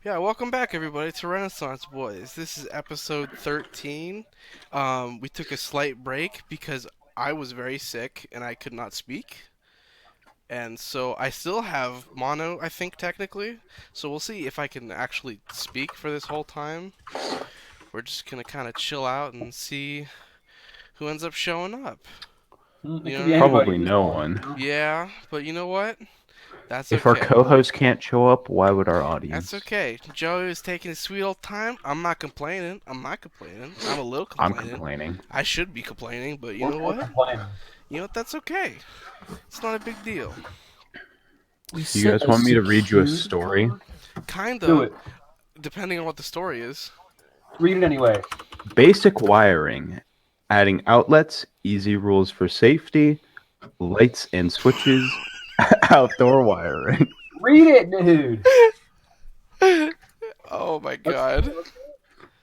Yeah, welcome back, everybody, to Renaissance Boys. This is episode 13. We took a slight break because I was very sick and I could not speak. And so I still have mono, I think, technically. So we'll see if I can actually speak for this whole time. We're just going to kind of chill out and see who ends up showing up. It You know could what be I mean? anybody Probably at this no point, one. you know? Yeah, but you know what? That's If our okay. co-host can't show up, why would our That's audience? okay. Joey is taking his sweet old time. I'm not complaining. I'm a little I'm complaining. complaining. I should be complaining, but you know We're what? complaining. You know what? That's okay. It's not a big deal. We You set guys a want me to read you a security story? code. Do Kinda, it. depending on what the story is. Read it anyway. Basic wiring. Adding outlets, easy rules for safety, lights and switches, outdoor wiring. Read it, dude. Oh my Let's hear god. it. Let's hear it.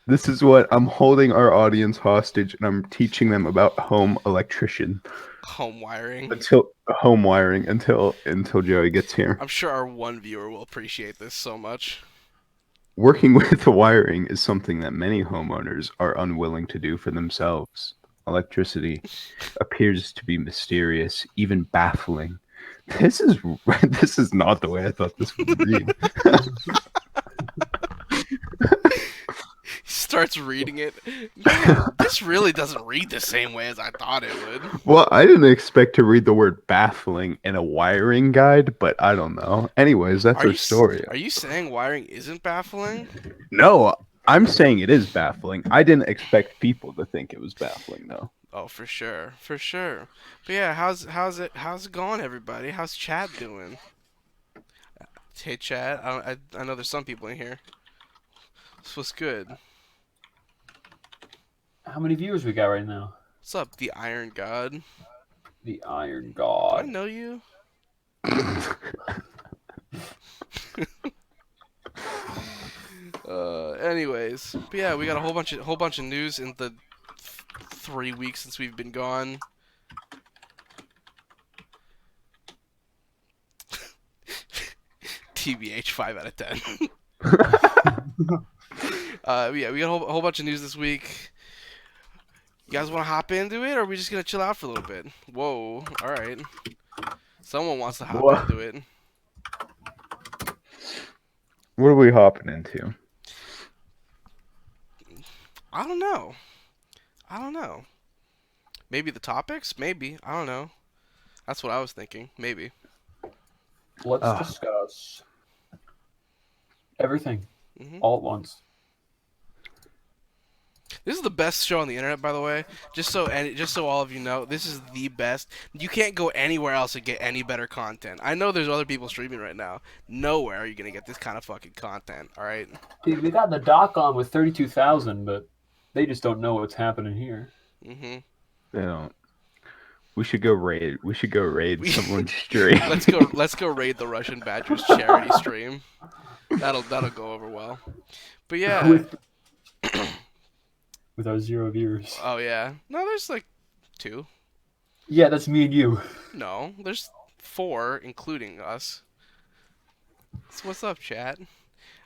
This is what I'm holding our audience hostage and I'm teaching them about home electrician Home wiring. until home wiring until Joey gets here. I'm sure our one viewer will appreciate this so much. Working with wiring is something that many homeowners are unwilling to do for themselves. Electricity appears to be mysterious, even baffling. This is this is not the way I thought this would read. He starts reading it. Man, this really doesn't read the same way as I thought it would. Well, I didn't expect to read the word baffling in a wiring guide, but I don't know. Anyways, that's Are our you story. are you saying wiring isn't baffling? No, I'm saying it is baffling. I didn't expect people to think it was baffling though. Oh, for sure, for sure. But yeah, how's it going, everybody? How's Chad doing? Hey, Chad. I know there's some people in here. What's good? How many viewers we got right now? What's up, the Iron God? The Iron Do I God. know you? Anyways, but yeah, we got a whole bunch of news in the 3 weeks since we've been gone. TBH 5 out of 10. Yeah, we got a whole bunch of news this week. You guys want to hop into it, or are we just gonna chill out for a little bit? Whoa, all right. Someone wants to hop What? into it. What are we hopping into? I don't know. I don't know. Maybe the topics? Maybe. I don't know. That's what I was thinking. Maybe. Let's Ah, discuss everything hmm all at once. This is the best show on the internet, by the way. Just so all of you know, this is the best. You can't go anywhere else and get any better content. I know there's other people streaming right now. Nowhere are you gonna get this kind of fucking content. All right. Dude, we got the doc on with 32,000, but they just don't know what's happening here. hmm they don't. We should go raid. We should go raid We someone's stream. let's go raid the Russian Badgers charity stream. That'll go over well. But yeah. with with our 0 viewers. Oh yeah. No, there's like two. Yeah, that's me and you. No, there's four, including us. So what's up, chat?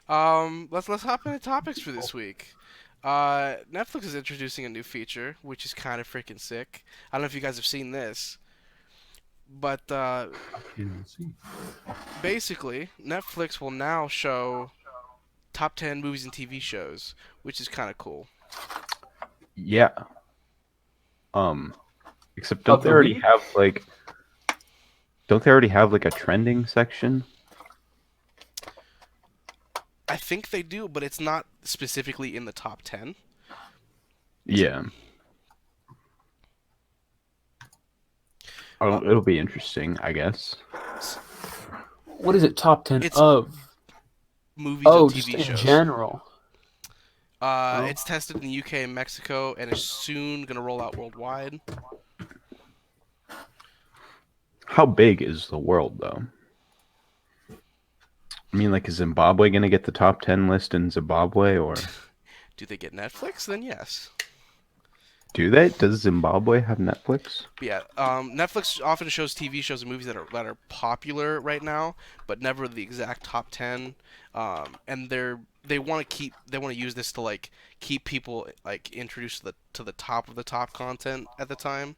Let's hop into topics for this week. Netflix is introducing a new feature, which is kind of freaking sick. I don't know if you guys have seen this, but I can't even see. basically, Netflix will now show top 10 movies and TV shows, which is kind of cool. Yeah. Um. Except Of the week? don't they already have like a trending section? I think they do, but it's not specifically in the top 10. Yeah. Uh, It'll be interesting, I guess. What is it? Top 10 it's of? movies and Oh, just TV in shows. general. Oh. It's tested in the UK and Mexico, and is soon gonna roll out worldwide. How big is the world, though? I mean, like, is Zimbabwe gonna get the top 10 list in Zimbabwe, or Do they get Netflix? Then yes. Do they? Does Zimbabwe have Netflix? But yeah, Netflix often shows TV shows and movies that are popular right now, but never the exact top 10. And they want to use this to like keep people like introduced to the top of the top content at the time.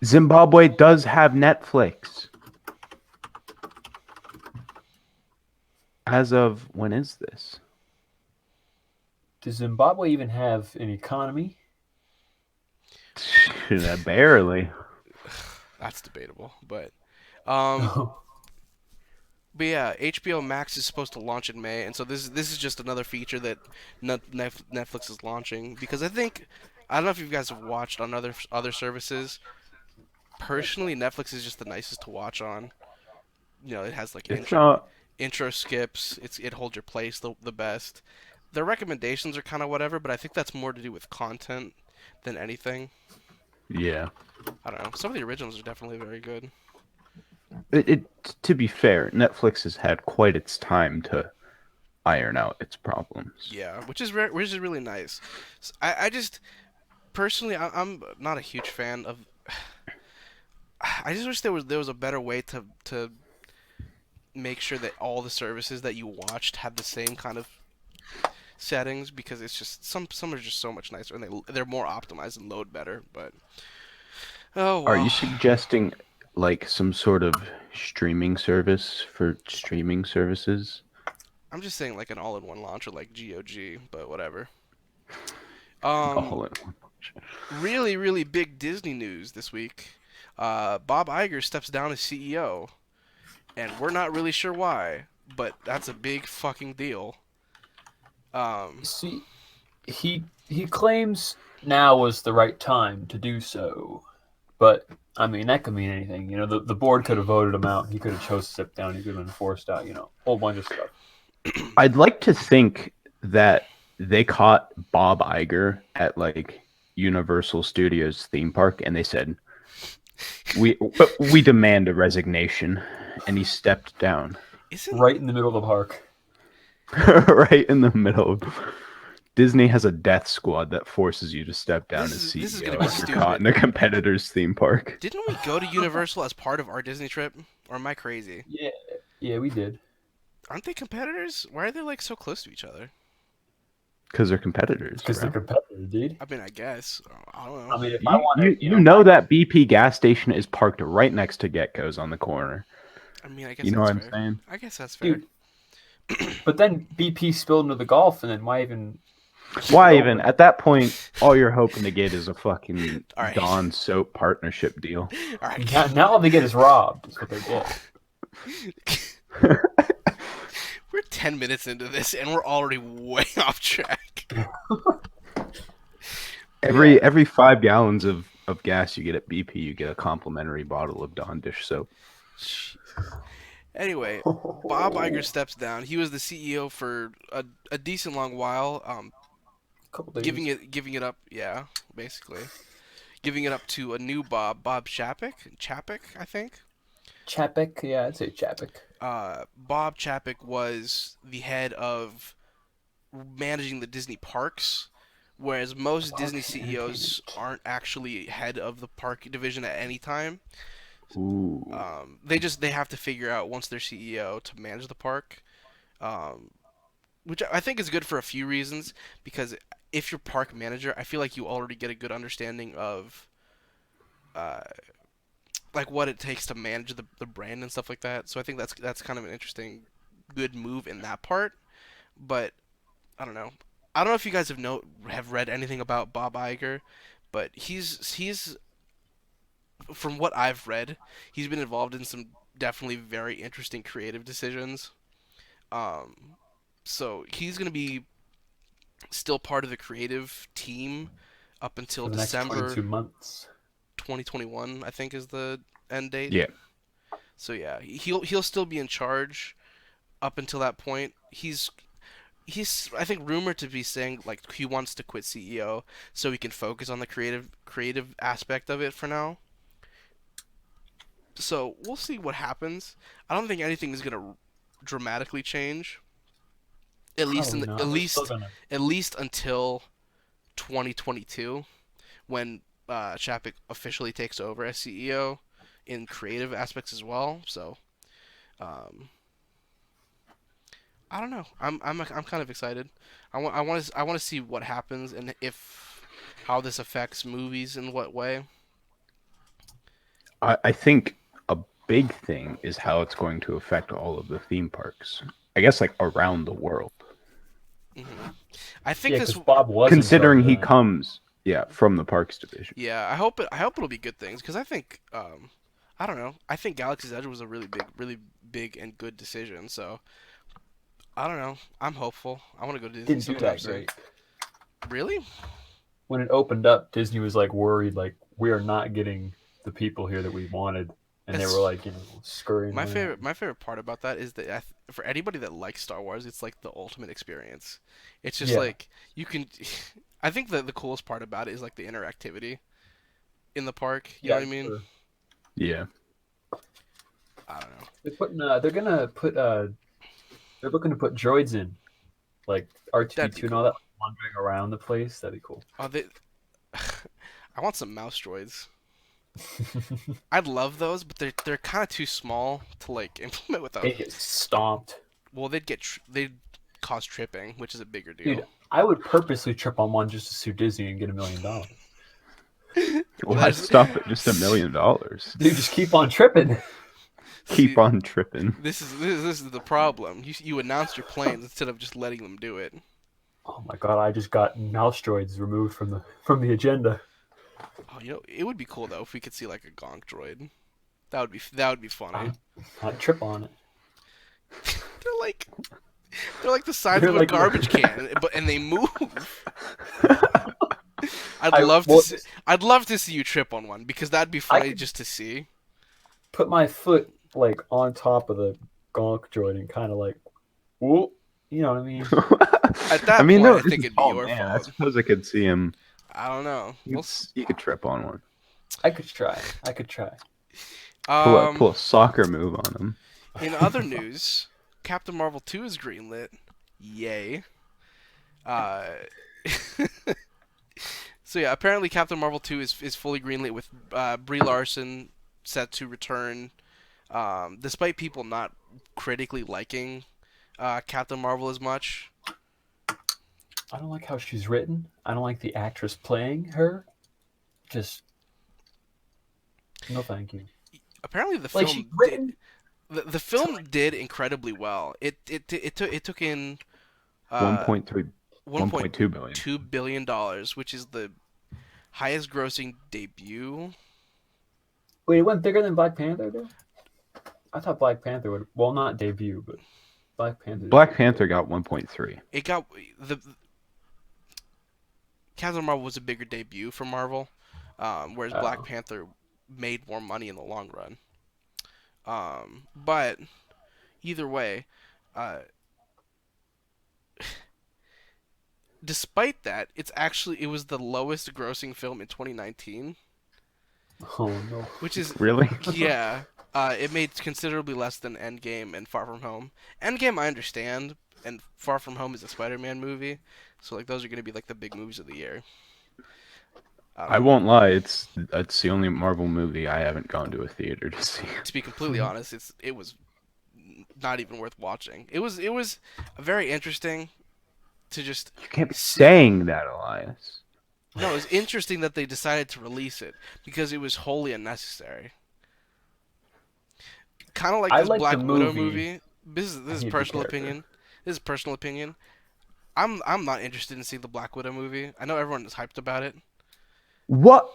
Zimbabwe does have Netflix. As of when is this? Does Zimbabwe even have an economy? Barely. That's debatable, um, but yeah, HBO Max is supposed to launch in May, and so this is just another feature that Netflix is launching because I don't know if you guys have watched on other services. Personally, Netflix is just the nicest to watch on. It has like It's not. intro skips. It holds your place the best. Their recommendations are kind of whatever, but I think that's more to do with content than anything. Yeah. I don't know. Some of the originals are definitely very good. To be fair, Netflix has had quite its time to iron out its problems. Yeah, which is really nice. I just personally I'm not a huge fan of. I just wish there was a better way to make sure that all the services that you watched had the same kind of settings because it's just some are just so much nicer and they're more optimized and load better. But oh Are you well. suggesting like some sort of streaming service for streaming services? I'm just saying like an all-in-one launcher like GOG, but whatever. Um, All in one. really, really big Disney news this week. Bob Iger steps down as CEO, and we're not really sure why, but that's a big fucking deal. Um, See, he claims now was the right time to do so, but I mean that could mean anything. You know, the board could have voted him out. He could have chose to step down. He could have been forced out. You know, a whole bunch of stuff. I'd like to think that they caught Bob Iger at like Universal Studios theme park and they said, "We we demand a resignation," and he stepped down isn't Right in the middle of the park. right in the middle. Disney has a death squad that forces you to step down as this is CEO gonna be if you're caught stupid? in a competitor's theme park. Didn't we go to Universal as part of our Disney trip? Or am I crazy? Yeah, yeah, we did. Aren't they competitors? Why are they like so close to each other? Because they're competitors, Because they're bro. competitors, dude. I mean, I guess. I don't I know. mean, if I You, want you to, you know that BP gas station is parked right next to Getco's on the corner. I mean, I guess You know that's what I'm fair. saying? I guess that's fair. dude. But then BP spilled into the Gulf, and then why even keep it Why even? open? At that point, all you're hoping to get is a fucking All right. Dawn soap partnership deal. All right. Now all they get is robbed. Is what they get. We're 10 minutes into this and we're already way off track. Every 5 gallons of gas you get at BP, you get a complimentary bottle of Dawn dish soap. Anyway, Bob Iger steps down. He was the CEO for a decent long while, Couple days. giving it up, yeah, basically. Giving it up to a new Bob Chapek, I think. Chapek, yeah, I'd say Chapek. Bob Chapek was the head of managing the Disney parks, whereas most Disney Parks CEOs Entertainment. aren't actually head of the park division at any time. Ooh. They have to figure out once they're CEO to manage the park, um, which I think is good for a few reasons. Because if you're park manager, I feel like you already get a good understanding of uh, like what it takes to manage the brand and stuff like that. So I think that's kind of an interesting, good move in that part. But I don't know. I don't know if you guys have read anything about Bob Iger, but he's from what I've read, he's been involved in some definitely very interesting creative decisions. Um, so he's gonna be still part of the creative team up until For the next December 22 months. 2021, I think is the end date. Yeah. So yeah, he'll still be in charge up until that point. He's I think rumored to be saying like he wants to quit CEO so he can focus on the creative aspect of it for now. So we'll see what happens. I don't think anything is gonna dramatically change. At least in Probably the, not. They're still gonna. at least until 2022 when Chapek officially takes over as CEO in creative aspects as well. So um, I don't know. I'm kind of excited. I want to see what happens and if how this affects movies in what way. I think a big thing is how it's going to affect all of the theme parks. I guess like around the world. hmm I think Yeah, this. because Bob was in charge Considering of he that. comes, yeah, from the parks division. Yeah, I hope it'll be good things because I think I don't know. I think Galaxy's Edge was a really big and good decision. So I don't know. I'm hopeful. I want to go to Disney Didn't do sometime that soon. great. Really? When it opened up, Disney was like worried, like we are not getting the people here that we wanted, and they were It's like, scurrying around. my favorite part about that is that for anybody that likes Star Wars, it's like the ultimate experience. It's just Yeah, like you can. I think that the coolest part about it is like the interactivity in the park. You know yeah, what I mean? sure. Yeah. I don't know. They're putting. They're gonna put. They're looking to put droids in, like That'd be R2D2 and all that, cool. wandering around the place. That'd be cool. Oh, they. I want some mouse droids. I'd love those, but they're kind of too small to like implement without. They get stomped. Well, they'd cause tripping, which is a bigger Dude, deal. I would purposely trip on one just to sue Disney and get $1 million. Well, Why there's stop at just $1 million? Dude, just keep on tripping. Keep see, on tripping. this is the problem. You announce your plans instead of just letting them do it. Oh my god, I just got mouse droids removed from the agenda. Oh, it would be cool though if we could see like a gonk droid. That would be funny. I'd trip on it. They're like they're like the size They're of a like- garbage can, and they move. I- well, I'd love to see you trip on one because that'd be funny just to see. Put my foot like on top of the gonk droid and kind of like, whoop, you know what I mean? At that I mean, point, no, I think it'd be your man. I fault. suppose I could see him. I don't know. You could trip on one. I could try. Pull a soccer move on him. In other news, Captain Marvel 2 is greenlit. Yay. Uh, so yeah, apparently Captain Marvel 2 is fully greenlit with Brie Larson set to return. Despite people not critically liking Captain Marvel as much. I don't like how she's written. I don't like the actress playing her. Just no, thank you. Apparently the Like film she's written. the film did incredibly well. It took in 1.3, 1.2 $1.2 billion. billion, which is the highest grossing debut. Wait, it went bigger than Black Panther, though? I thought Black Panther would, well, not debut, but Black Panther. Black Panther got 1.3. It got the Captain Marvel was a bigger debut for Marvel, whereas Black Panther made more money in the long run. But either way, despite that, it was the lowest grossing film in 2019, Oh no! which is Really? yeah. It made considerably less than Endgame and Far From Home. Endgame I understand, and Far From Home is a Spider-Man movie, so like those are gonna be like the big movies of the year. I won't lie. It's the only Marvel movie I haven't gone to a theater to see. To be completely honest, it was not even worth watching. It was very interesting to just You can't be saying that, Elias. no. It was interesting that they decided to release it because it was wholly unnecessary. Kind of like I this like Black the Widow movie. movie. This I is hate the personal character. opinion. This is personal opinion. I'm not interested in seeing the Black Widow movie. I know everyone is hyped about it. What?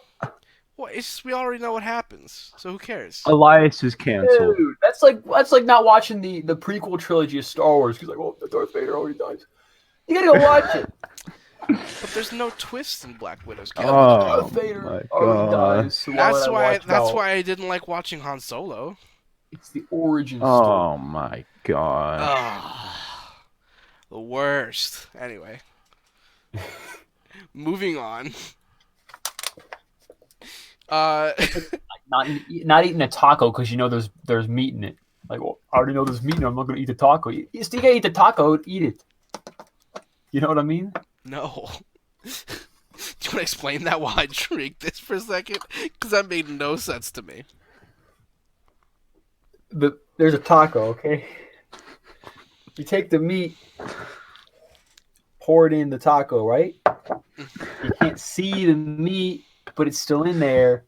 Well, it's just we already know what happens, so who cares? Elias is canceled. Dude, that's like not watching the prequel trilogy of Star Wars. He's like, oh, Darth Vader already dies. You gotta go watch it. But there's no twist in Black Widow's character. Oh Darth Vader my already god. dies. So why would I watch That's about- why I didn't like watching Han Solo. It's the origin story. Oh my god. Ah, the worst. Anyway, moving on. Not eating a taco because you know there's meat in it. Like, well, I already know there's meat in it. I'm not gonna eat the taco. You still gotta eat the taco. Eat it. You know what I mean? No. want to explain that while I drink this for a second? Because that made no sense to me. There's a taco, okay? You take the meat, pour it in the taco, right? You can't see the meat, but it's still in there.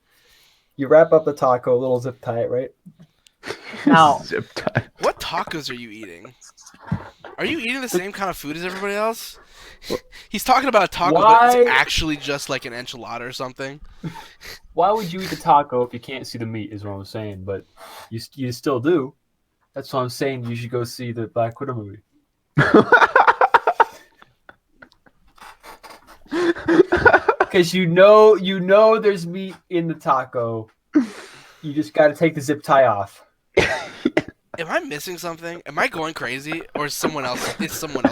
You wrap up the taco, a little zip tie it, right? Now, Zip tie. What tacos are you eating? Are you eating the same kind of food as everybody else? He's talking about a taco that's Why- actually just like an enchilada or something. why would you eat the taco if you can't see the meat? Is what I'm saying, but you still do. That's why I'm saying you should go see the Black Widow movie. Because you know there's meat in the taco. You just got to take the zip tie off. Am I missing something? Am I going crazy, or is someone else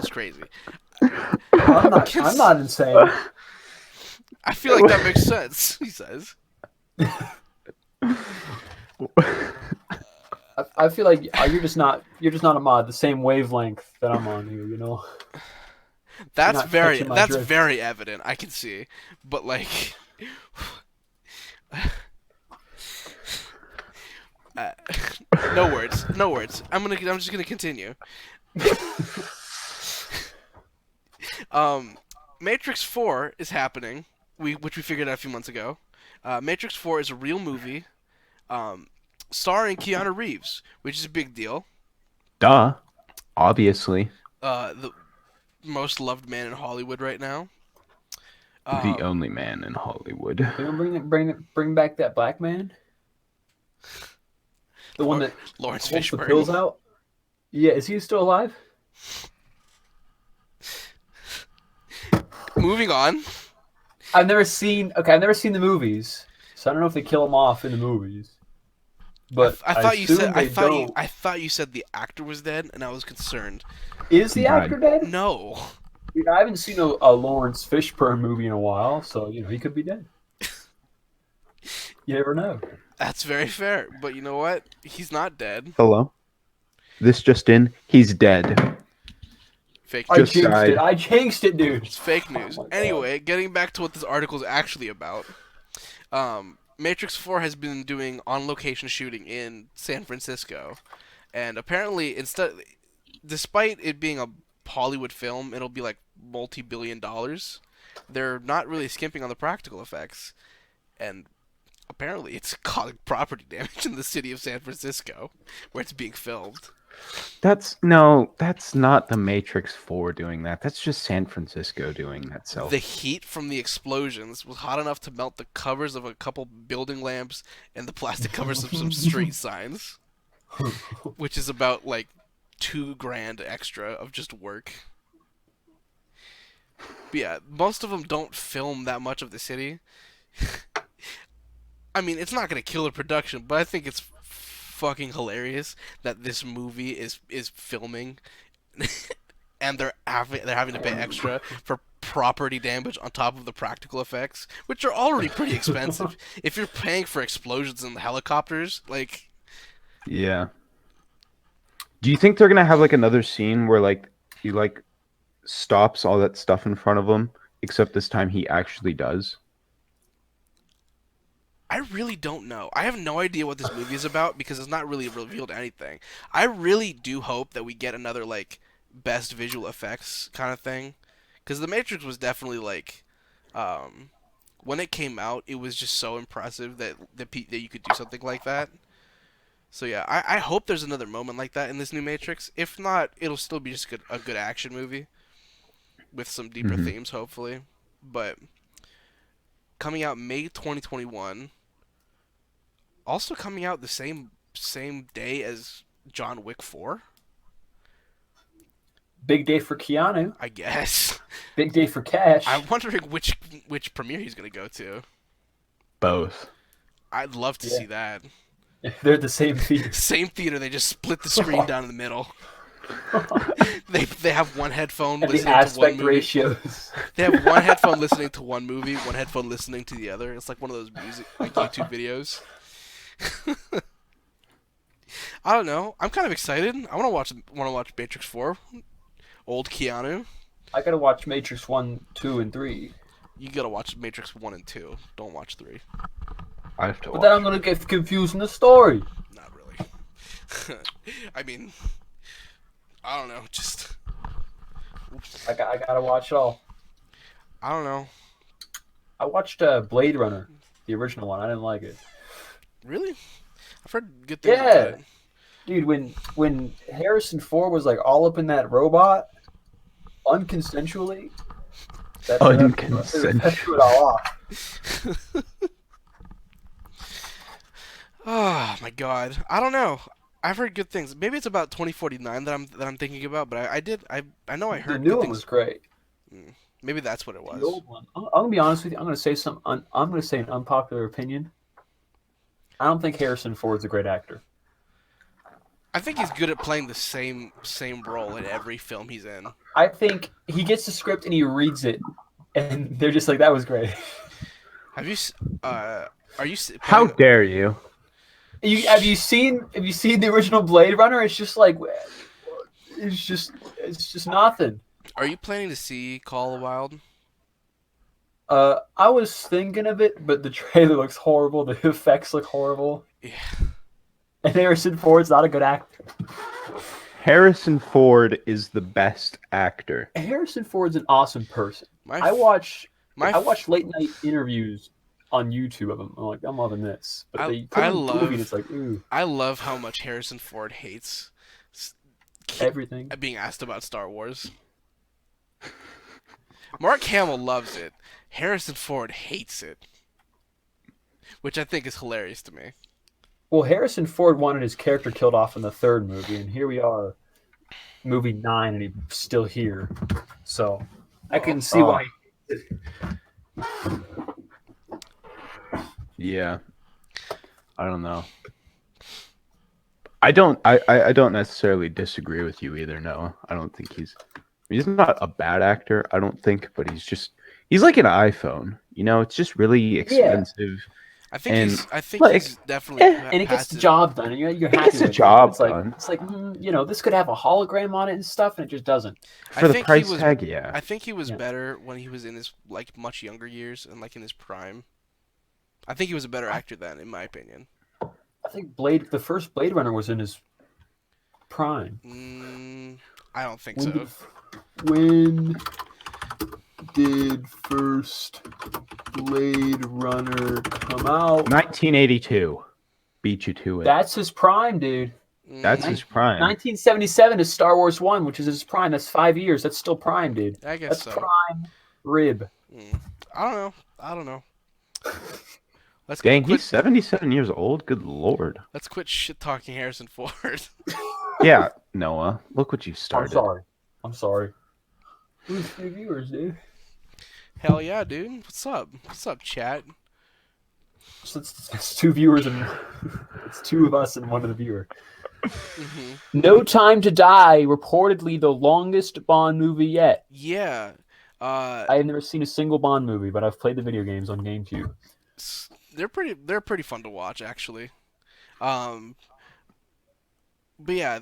crazy? I'm not insane. I feel like that makes sense. He says. I feel like you're just not a mod the same wavelength that I'm on here. You know. That's not catching my drift. very evident. I can see, but like. No words. I'm just gonna continue. Matrix 4 is happening. Which we figured out a few months ago. Matrix 4 is a real movie, starring Keanu Reeves, which is a big deal. Duh. Obviously. The most loved man in Hollywood right now. The only man in Hollywood. Can we bring back that black man? The one that Lawrence holds the Fishburne. pills out? Yeah, is he still alive? Moving on. I've never seen the movies, so I don't know if they kill him off in the movies. But I thought you said I thought you said the actor was dead, and I was concerned. Is the actor dead? No. Dude, I haven't seen a Lawrence Fishburne movie in a while, so he could be dead. You never know. That's very fair, but you know what? He's not dead. Hello? This just in. He's dead. Fake I news. Just died. jinxed it, dude. It's fake news. Oh my God. Anyway, getting back to what this article is actually about. Matrix 4 has been doing on-location shooting in San Francisco, and apparently, despite it being a Hollywood film, it'll be like multi-billion dollars. They're not really skimping on the practical effects, and apparently, it's causing property damage in the city of San Francisco, where it's being filmed. That's not the Matrix 4 doing that. That's just San Francisco doing that self. The heat from the explosions was hot enough to melt the covers of a couple building lamps and the plastic covers of some street signs, which is about like $2,000 extra of just work. But yeah, most of them don't film that much of the city. I mean, it's not gonna kill the production, but I think it's fucking hilarious that this movie is filming, and they're having to pay extra for property damage on top of the practical effects, which are already pretty expensive. If you're paying for explosions in the helicopters, like, Yeah. Do you think they're gonna have like another scene where like he like stops all that stuff in front of him, except this time he actually does? I really don't know. I have no idea what this movie is about because it's not really revealed anything. I really do hope that we get another like best visual effects kind of thing, because The Matrix was definitely like, when it came out, it was just so impressive that you could do something like that. So yeah, I hope there's another moment like that in this new Matrix. If not, it'll still be just a good action movie with some deeper themes, hopefully. But coming out May 2021. Also coming out the same day as John Wick 4. Big day for Keanu. I guess. Big day for Cash. I'm wondering which premiere he's gonna go to. Both. I'd love to see that. They're the same theater. Same theater. They just split the screen down in the middle. They have one headphone And listening the to one aspect movie. ratios. They have one headphone listening to one movie, one headphone listening to the other. It's like one of those music like YouTube videos. I don't know. I'm kind of excited. I want to watch Matrix 4. Old Keanu. I gotta watch Matrix 1, 2, and 3. You gotta watch Matrix 1 and 2. Don't watch 3. I have to But watch. then I'm gonna get confused in the story. Not really. I mean, I don't know. Just I gotta watch it all. I don't know. I watched Blade Runner, the original one. I didn't like it. Really? I've heard good things about Yeah, it. dude. When Harrison Ford was like all up in that robot, unconsensually, that Unconsensual. threw it all off. Oh my god. I don't know. I've heard good things. Maybe it's about 2049 that I'm thinking about, but I know I The heard new good one things. was great. Maybe that's what it The was. old one. I'm gonna be honest with you. I'm gonna say I'm gonna say an unpopular opinion. I don't think Harrison Ford's a great actor. I think he's good at playing the same role in every film he's in. I think he gets the script and he reads it, and they're just like, "That was great." Have you are you How planning, dare you? Have you seen the original Blade Runner? It's just like it's just nothing. are you planning to see Call of the Wild? I was thinking of it, but the trailer looks horrible. The effects look horrible, Yeah. and Harrison Ford's not a good actor. Harrison Ford is the best actor. Harrison Ford's an awesome person. My I watch my late night interviews on YouTube of him. I'm like, I'm loving this, but they put I him in the movie, love and it's like, ooh, I love how much Harrison Ford hates everything. being asked about Star Wars. Mark Hamill loves it. Harrison Ford hates it, which I think is hilarious to me. Well, Harrison Ford wanted his character killed off in the third movie, and here we are, movie 9, and he's still here. So I can see why. Yeah. I don't know. I don't necessarily disagree with you either, Noah. I don't think he's not a bad actor, I don't think, but he's like an iPhone. You know, it's just really expensive. I think And, he's definitely And it gets the job done, and you're happy gets the with it. job It's like done. this could have a hologram on it and stuff, and it just doesn't. For the price tag, yeah. I think he was Yeah. better when he was in his like much younger years and like in his prime. I think he was a better actor then, in my opinion. I think the first Blade Runner was in his prime. I don't think When so. When did first Blade Runner come out? 1982. Beat you to it. That's his prime, dude. That's his prime. 1977 is Star Wars 1, which is his prime. That's 5 years. That's still prime, dude. I guess That's so. prime rib. I don't know. Let's Dang, quit, he's 77 years old? Good lord. let's quit shit talking Harrison Ford. Yeah, Noah, look what you started. I'm sorry. Who's the viewers, dude? Hell yeah, dude. What's up? What's up, chat? So it's 2 viewers and it's 2 of us and 1 of the viewer. No Time to Die, reportedly the longest Bond movie yet. Yeah. I have never seen a single Bond movie, but I've played the video games on GameCube. They're pretty fun to watch, actually. But yeah,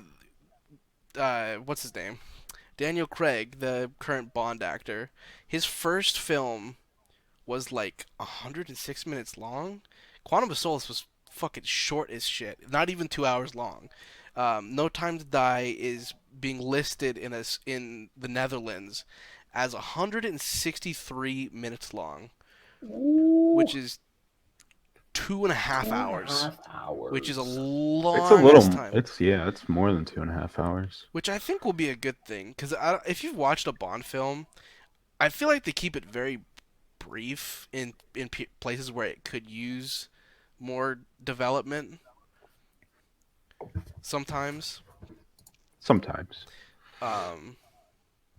what's his name? Daniel Craig, the current Bond actor. His first film was like 106 minutes long. Quantum of Solace was fucking short as shit. Not even 2 hours long. No Time to Die is being listed in the Netherlands as 163 minutes long, which is 2.5 hours. 2.5 hours. Which is a long It's a little. time. It's more than 2.5 hours. Which I think will be a good thing, because if you've watched a Bond film, I feel like they keep it very brief in places where it could use more development. Sometimes. Sometimes. Um,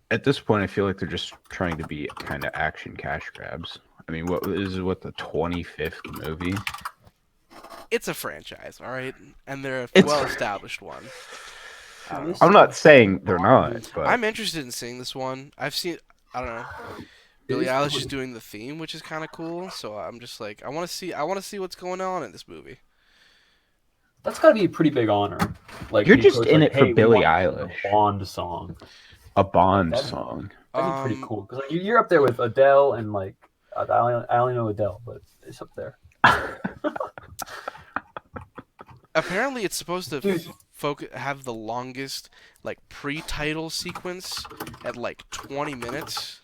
At this point, I feel like they're just trying to be kind of action cash grabs. I mean, what the 25th movie? it's a franchise, all right, and they're a It's- well-established one. I don't know. I'm not saying they're not, but I'm interested in seeing this one. I don't know. Billie Eilish is doing the theme, which is kind of cool. So I'm just like, I want to see what's going on in this movie. That's got to be a pretty big honor. Like You're the just approach, in like, it for hey, we Billie want a Eilish. Bond song. a Bond That'd be- song. That'd be pretty cool because like, you're up there with Adele and like I only know Adele, but it's up there. Apparently, it's supposed to Dude, have the longest like pre-title sequence at like 20 minutes,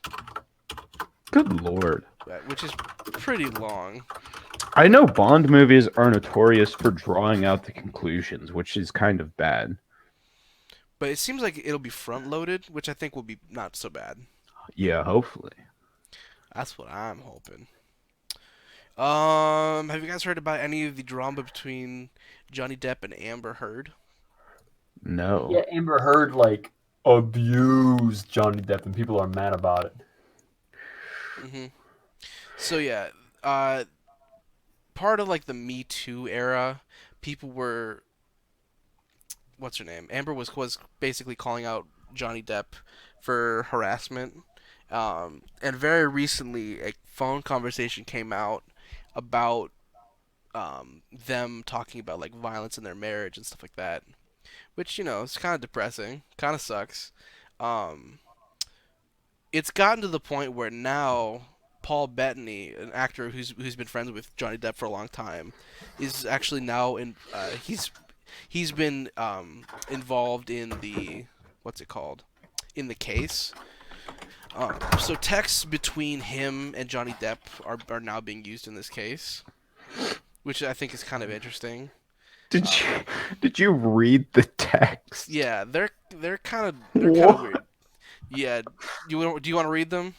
Good lord. which is pretty long. I know Bond movies are notorious for drawing out the conclusions, which is kind of bad. But it seems like it'll be front-loaded, which I think will be not so bad. Yeah, hopefully. That's what I'm hoping. Have you guys heard about any of the drama between Johnny Depp and Amber Heard? No. yeah, Amber Heard like abused Johnny Depp, and people are mad about it. hmm So yeah, uh, part of like the Me Too era, people were what's her name? Amber was basically calling out Johnny Depp for harassment. And very recently, a phone conversation came out about them talking about like violence in their marriage and stuff like that, which is kind of depressing, kind of sucks. Um, it's gotten to the point where now Paul Bettany, an actor who's been friends with Johnny Depp for a long time, is actually now in. He's been involved in the what's it called in the case. So texts between him and Johnny Depp are now being used in this case, which I think is kind of interesting. Did you did you read the text? Yeah, they're kind of What? weird. Yeah, do you want to read them?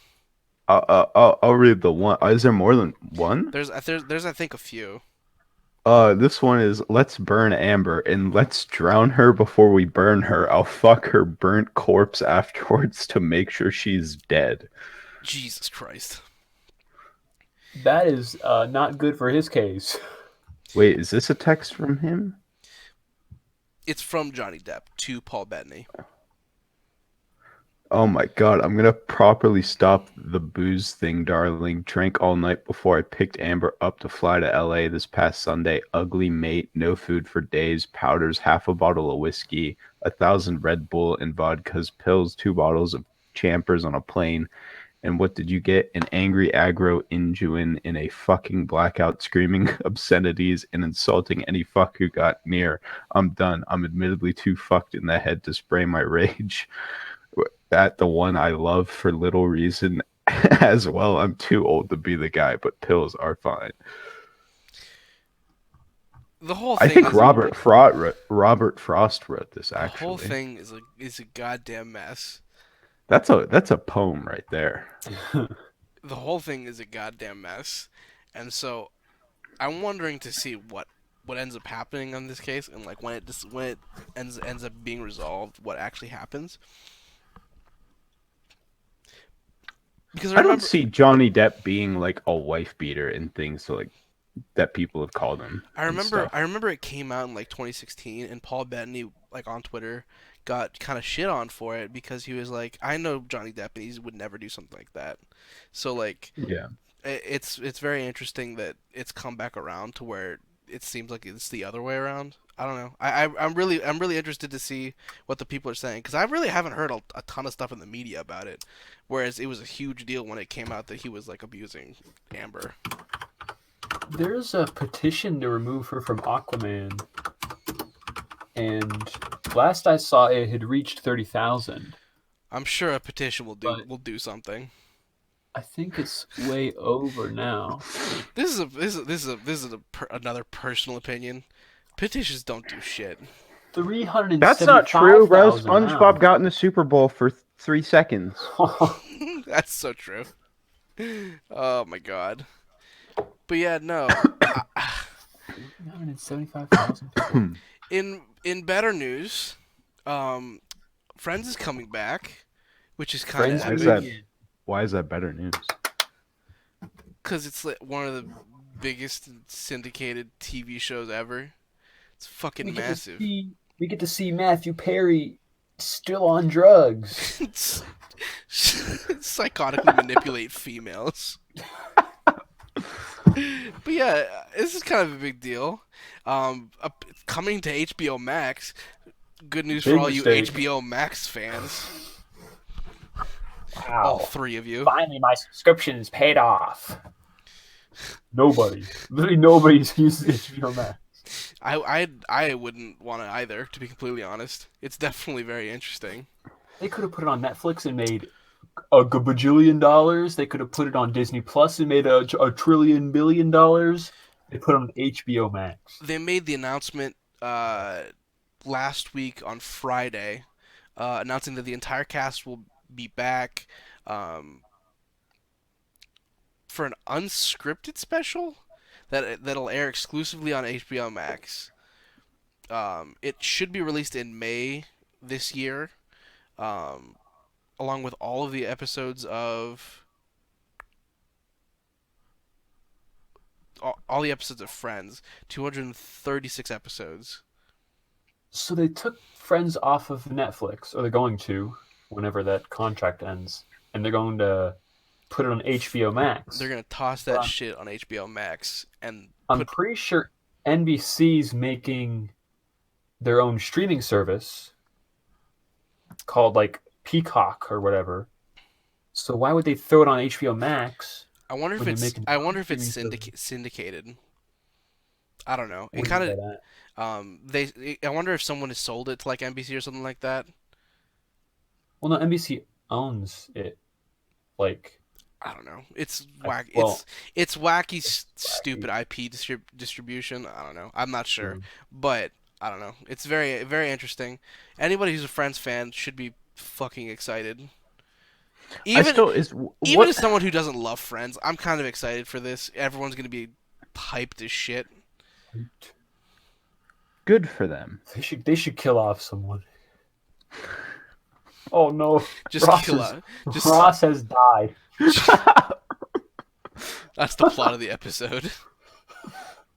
I'll read the one. Is there more than one? There's I think a few. This one is let's burn Amber and let's drown her before we burn her. I'll fuck her burnt corpse afterwards to make sure she's dead. Jesus Christ. That is not good for his case. Wait, is this a text from him? It's from Johnny Depp to Paul Bettany. Oh my god, I'm gonna properly stop the booze thing, darling. Drank all night before I picked Amber up to fly to LA this past Sunday. Ugly mate, no food for days, powders, half a bottle of whiskey, 1,000 Red Bull and vodkas, pills, 2 bottles of Champers on a plane. And what did you get? An angry aggro Injuin in a fucking blackout screaming obscenities and insulting any fuck who got near. I'm done. I'm admittedly too fucked in the head to spray my rage at the one I love for little reason as well. I'm too old to be the guy, but pills are fine. The whole I thing think is Robert Frost wrote this the whole actually. thing is a goddamn mess. That's a poem right there. The whole thing is a goddamn mess, and so I'm wondering to see what ends up happening on this case, and like when it ends up being resolved, what actually happens. Because I I don't remember see Johnny Depp being like a wife beater and things so like that people have called him I and remember stuff. I remember it came out in like 2016, and Paul Bettany like on Twitter got kind of shit on for it because he was like, I know Johnny Depp and he would never do something like that. So like Yeah. it's very interesting that it's come back around to where it seems like it's the other way around. I don't know. I'm really interested to see what the people are saying because I really haven't heard a ton of stuff in the media about it. Whereas it was a huge deal when it came out that he was like abusing Amber. There's a petition to remove her from Aquaman, and last I saw it had reached 30,000. I'm sure a petition But will do something. I think it's way over now. Another personal opinion. Petitions don't do shit. That's not true, bro. 375,000 SpongeBob now. got in the Super Bowl for 3 seconds. That's so true. Oh my god. But yeah, no. 375,000 people. In better news, um, Friends is coming back, which is kind of Friends Why is epic that? reunion. Why is that better news? because it's like one of the biggest syndicated TV shows ever. It's We fucking get to massive. see we get to see Matthew Perry still on drugs. It's psychotically manipulate females. But yeah, this is kind of a big deal. Coming to HBO Max. Good news for Big all you mistake. HBO Max fans. All Wow. three of you. Finally, my subscription is paid off. Nobody. Literally nobody's used HBO Max. I wouldn't want to either, to be completely honest. It's definitely very interesting. They could have put it on Netflix and made a bajillion dollars. They could have put it on Disney Plus and made a trillion billion dollars. They put it on HBO Max. They made the announcement last week on Friday, announcing that the entire cast will be back um, for an unscripted special that'll air exclusively on HBO Max. It should be released in May this year, um, along with all of the episodes of all the episodes of Friends, 236 episodes. So they took Friends off of Netflix, or they're going to, whenever that contract ends, and they're going to put it on HBO Max. They're gonna toss that shit on HBO Max and I'm pretty sure NBC's making their own streaming service called like Peacock or whatever. So why would they throw it on HBO Max? I wonder if when they're it's making I wonder if it's streaming service? syndicated. I don't know. It What do you kind mean of by that? I wonder if someone has sold it to like NBC or something like that. Well, no, NBC owns it. Like, I don't know. It's whack. well, It's wacky, stupid IP distribution. I don't know. I'm not sure, but I don't know. It's very very interesting. Anybody who's a Friends fan should be fucking excited. I Even still is even what as someone who doesn't love Friends, I'm kind of excited for this. Everyone's gonna be hyped as shit. good for them. they should kill off someone. Oh no, Just Ross kill is- out. Just Ross has died. that's the plot of the episode.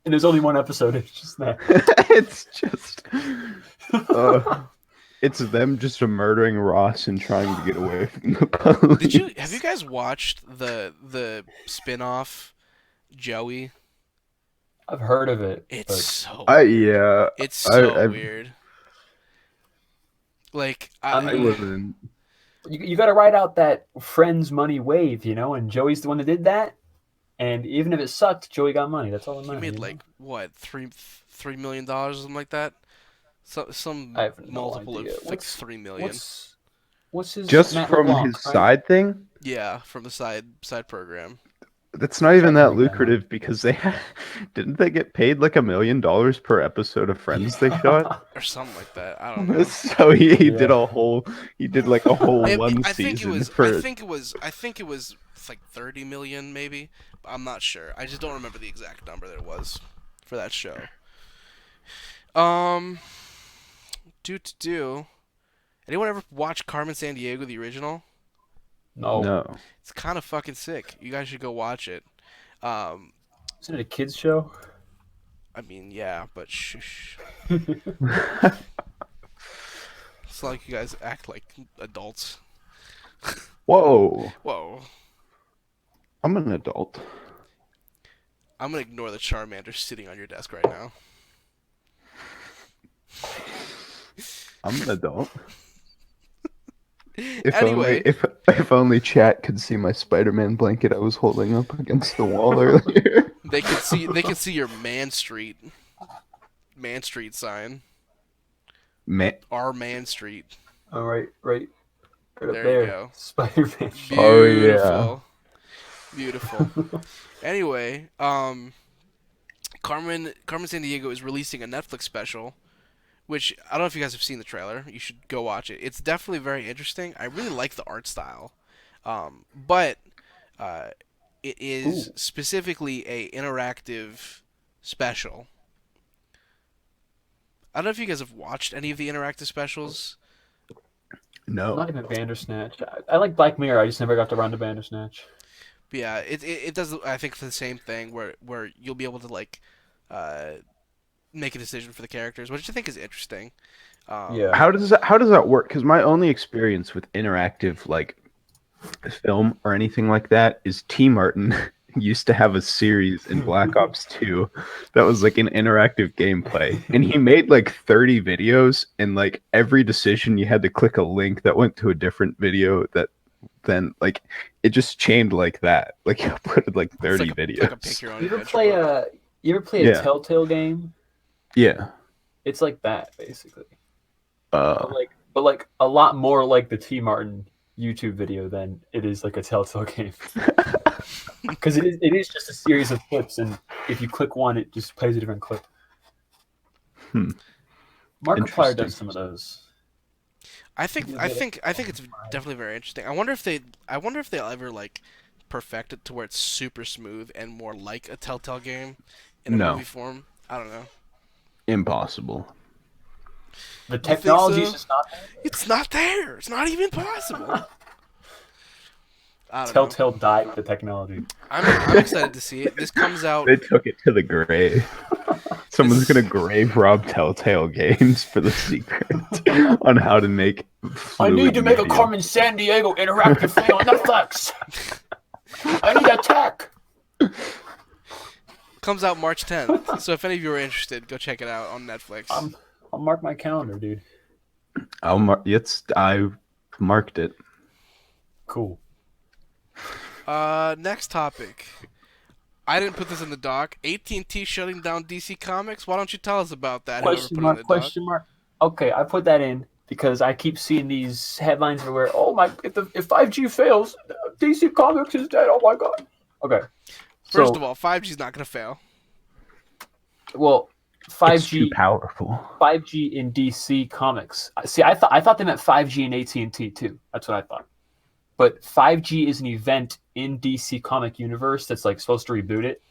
And there's only one episode. It's just that. It's just it's them just murdering Ross and trying to get away from the police. Have you guys watched the spin-off Joey? I've heard of it. It's so Yeah, it's so I've- weird. Like I I mean, wasn't. you got to ride out that Friends money wave, and Joey's the one that did that. And even if it sucked, Joey got money. That's all that he matters. made like what $3 million or something like that. Some I have no multiple idea. of like 3 million. What's his Just Matt from LeBlanc, his right? side thing. Yeah, from the side program. That's not even that Something like that. lucrative because didn't they get paid like $1 million per episode of Friends they shot? Or something like that. I don't know. So he did Yeah. like a whole one I think it season was. for. I think it was like 30 million, maybe. I'm not sure. I just don't remember the exact number that it was for that show. Do. Anyone ever watch Carmen Sandiego, the original? No. It's kind of fucking sick. You guys should go watch it. Isn't it a kids show? I mean, yeah, but shush. It's like you guys act like adults. Whoa, Whoa. I'm an adult. I'm gonna ignore the Charmander sitting on your desk right now. I'm an adult. Anyway. If only chat could see my Spider-Man blanket I was holding up against the wall earlier. They can see your Man Street sign. Man, Our Man Street. All right up There there. you go. Spider-Man. Oh, yeah. Beautiful. Anyway, Carmen Sandiego is releasing a Netflix special, which I don't know if you guys have seen the trailer. You should go watch it. It's definitely very interesting. I really like the art style, but it is specifically a interactive special. I don't know if you guys have watched any of the interactive specials. no. Not even Bandersnatch. I like Black Mirror. I just never got around to Bandersnatch. But yeah, it does. I think the same thing where you'll be able to like make a decision for the characters, which I think is interesting. Yeah. How does that work? Because my only experience with interactive like film or anything like that is T. Martin used to have a series in Black Ops 2 that was like an interactive gameplay, and he made like 30 videos, and like every decision you had to click a link that went to a different video that then like it just chained like that. Like you uploaded like It's 30 like a pick videos. your own You ever adventure play book. a you ever play a Yeah. Telltale game? Yeah. It's like that basically, Uh, but like a lot more like the T Martin YouTube video than it is like a Telltale game. Because it is just a series of clips, and if you click one, it just plays a different clip. hmm, Markiplier interesting. does some of those. I He think did I it. think I think it's definitely very interesting. I wonder if they'll ever like perfect it to where it's super smooth and more like a Telltale game in a movie No, form. I don't know. impossible. The You think technology is so? just not there. It's not there. It's not even possible. I don't know. Telltale died with the technology. I'm excited to see it. This comes out. They took it to the grave. Someone's This gonna grave rob Telltale Games for the secret on how to make I need fluid to make a media. Carmen San Diego interactive thing on Netflix. I need a tech. comes out March 10th. So if any of you are interested, go check it out on Netflix. I'll mark my calendar, dude. I marked it. Cool. Next topic. I didn't put this in the doc. AT&T shutting down DC Comics. Why don't you tell us about that? Whoever Question put it in mark? the doc. Question mark? Okay, I put that in because I keep seeing these headlines everywhere. Oh my! If 5G fails, DC Comics is dead. Oh my god. Okay. First So, of all, 5G's not gonna fail. well, It's too 5G powerful. 5G in DC Comics. See, I thought they meant 5G in AT&T too. That's what I thought. But 5G is an event in DC Comic Universe that's like supposed to reboot it.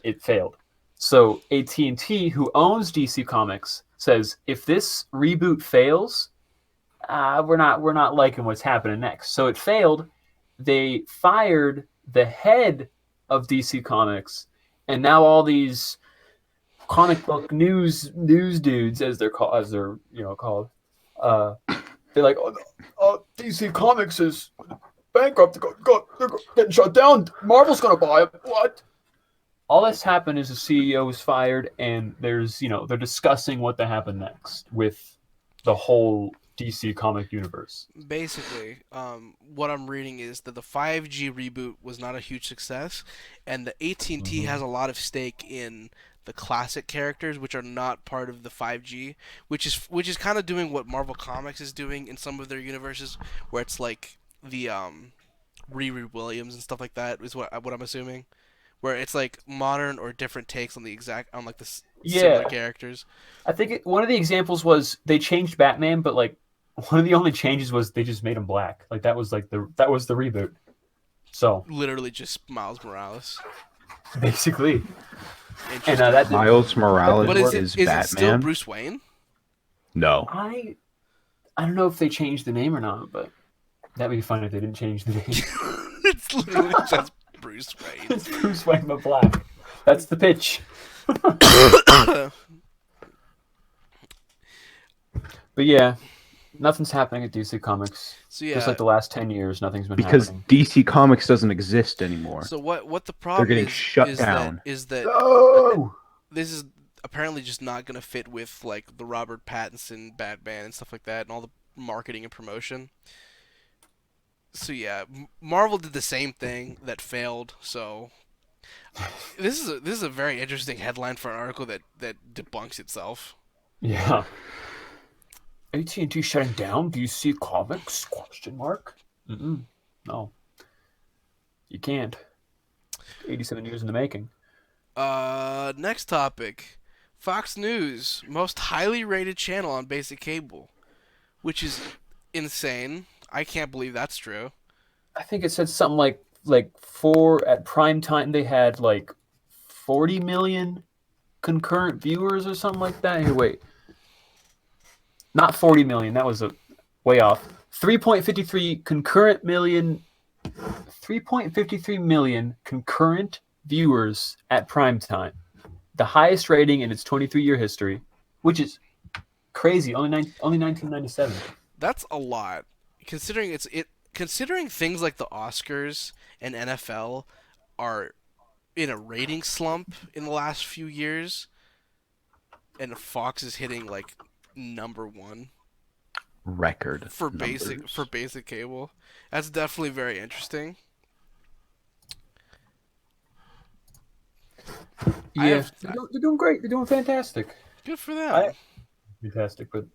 It failed. So AT&T, who owns DC Comics, says if this reboot fails, we're not liking what's happening next. So it failed. They fired the head of DC Comics, and now all these comic book news dudes, as they're called, uh, they're like, DC Comics is bankrupt. They're getting shut down. Marvel's gonna buy it. What? All that's happened is the CEO was fired, and they're discussing what to happen next with the whole DC comic universe. Basically, what I'm reading is that the 5G reboot was not a huge success, and the AT&T Mm-hmm. has a lot of stake in the classic characters, which are not part of the 5G, which is kind of doing what Marvel Comics is doing in some of their universes, where it's like the Riri Williams and stuff like that is what I'm assuming, where it's like modern or different takes on like the similar Yeah, characters. I think one of the examples was they changed Batman, but like one of the only changes was they just made him black. Like that was the reboot. So Literally just Miles Morales. basically, and Interesting. that Miles Morales But didn't is work. it is is it still Batman? Bruce Wayne? No. I don't know if they changed the name or not, but that'd be fun if they didn't change the name. It's literally just Bruce Wayne. It's Bruce Wayne but black. That's the pitch. But yeah, nothing's happening at DC Comics. So Just yeah. like the last 10 years, nothing's been Because happening. DC Comics doesn't exist anymore. So what the They're problem getting is shut is down. that No! this is apparently just not gonna fit with like the Robert Pattinson Batman and stuff like that and all the marketing and promotion. So yeah, Marvel did the same thing that failed. So this is a very interesting headline for an article that debunks itself. Yeah. AT&T shutting down DC Comics? Question mark. No, you can't. 87 years in the making. Next topic. Fox News, most highly rated channel on basic cable, which is insane. I can't believe that's true. I think it said something like four at prime time they had like 40 million concurrent viewers or something like that. Here, wait. Not 40 million. That was way off. 3.53 concurrent million 3.53 million concurrent viewers at prime time. The highest rating in its 23-year history, which is crazy. Only 1997. That's a lot, considering things like the Oscars and NFL are in a rating slump in the last few years, and Fox is hitting like number one. record for numbers. basic cable. That's definitely very interesting. I Yeah, have they're doing great. They're doing fantastic. good for I them. fantastic, but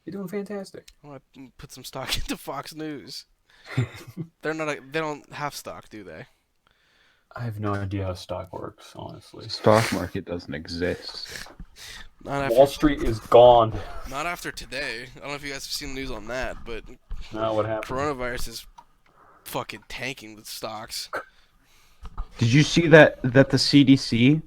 they're doing fantastic. I want to put some stock into Fox News. They don't have stock, do they? I have no idea how stock works, honestly. Stock market doesn't exist. Not Wall after Street is gone. not after today. I don't know if you guys have seen the news on that, but Now what happened? coronavirus is fucking tanking the stocks. Did you see that the CDC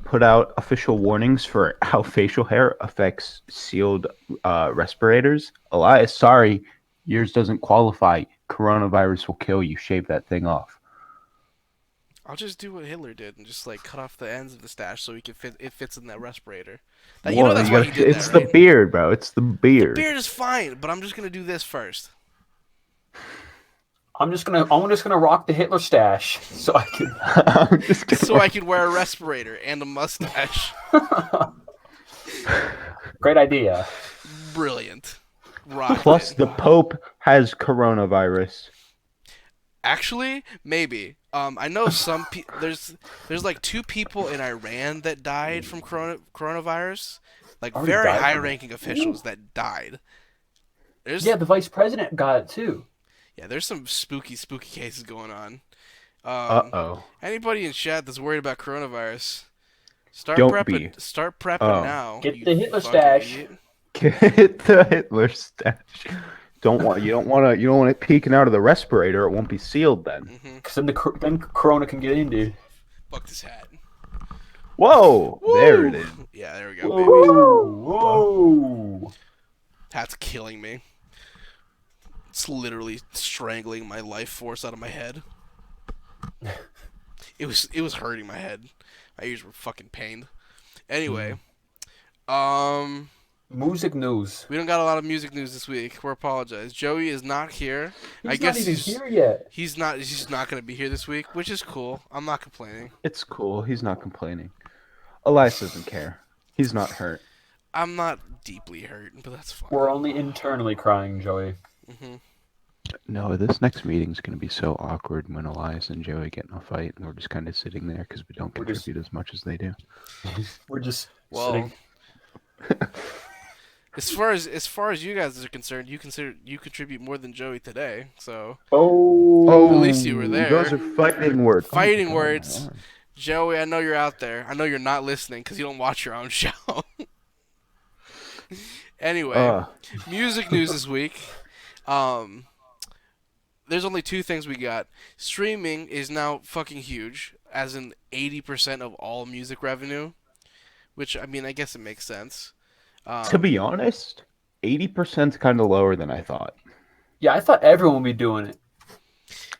put out official warnings for how facial hair affects sealed respirators? Elias, sorry, yours doesn't qualify. Coronavirus will kill you. Shave that thing off. I'll just do what Hitler did and just like cut off the ends of the stash so he can fit. It fits in that respirator. That, you know Well, that's you why gotta, he did it's that, the right? beard, bro. It's the The beard. beard is fine, but I'm just gonna do this first, I'm just gonna rock the Hitler stash so I can. I'm just gonna so I can wear a respirator and a mustache. Great idea. Brilliant. Rock Plus, it. the Pope has coronavirus. Actually, maybe. I know there's like 2 people in Iran that died from coronavirus, like Already very died from it? high-ranking officials that died. There's Yeah, the vice president got it too. yeah, there's some spooky cases going on. Uh oh. Anybody in chat that's worried about coronavirus, start Don't be. prepping. Start prepping Oh. now. Get you the Hitler fucking stash. idiot. Get the Hitler stash. You don't want it peeking out of the respirator. It won't be sealed then. Because then Corona can get in, dude. Fuck this hat. Whoa! There it is. Yeah, there we go, Whoa! baby. Whoa! Hat's killing me. It's literally strangling my life force out of my head. It was hurting my head. My ears were fucking pained. Anyway, Music news. we don't got a lot of music news this week. We apologize. Joey is not here. He's I guess not even here yet. he's not going to be here this week, which is cool. I'm not complaining. It's cool. He's not complaining. Elias doesn't care. He's not hurt. I'm not deeply hurt, but that's fine. We're only internally crying, Joey. No, this next meeting's going to be so awkward when Elias and Joey get in a fight, and we're just kind of sitting there because we don't We're just- contribute as much as they do. We're just Well, sitting. as far as you guys are concerned, you contribute more than Joey today. So Oh. At least you were there. Those are fighting words. Fighting God, words. my arm. Joey, I know you're out there. I know you're not listening because you don't watch your own show. Anyway, music news this week. There's only 2 things we got. Streaming is now fucking huge, as in 80% of all music revenue. Which, I mean, I guess it makes sense. To be honest, 80% is kind of lower than I thought. Yeah, I thought everyone would be doing it.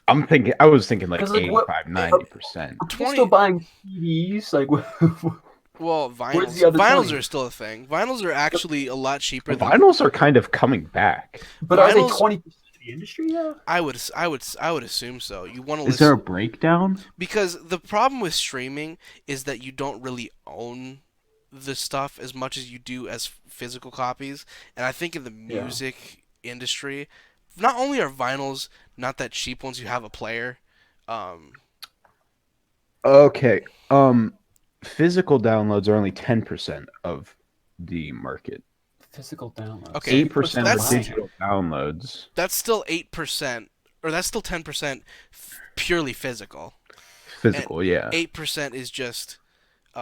I was thinking like 'Cause, like, what- 85, 90%. People still buying CDs, like. Well, Where's the other vinyls 20? are still a thing. Vinyls are actually a lot cheaper than Vinyls are kind of coming back. But are they Vinyls- 20% of the industry now? I would assume so. You want to Is there a breakdown? because the problem with streaming is that you don't really own the stuff as much as you do as physical copies. And I think in the music industry, not only are vinyls not that cheap once you have a player. Okay. Physical downloads are only 10% of the market. Physical downloads. Okay, 8% that's- are digital downloads. That's still 8%, or that's still 10% purely physical. Physical, yeah. 8% is just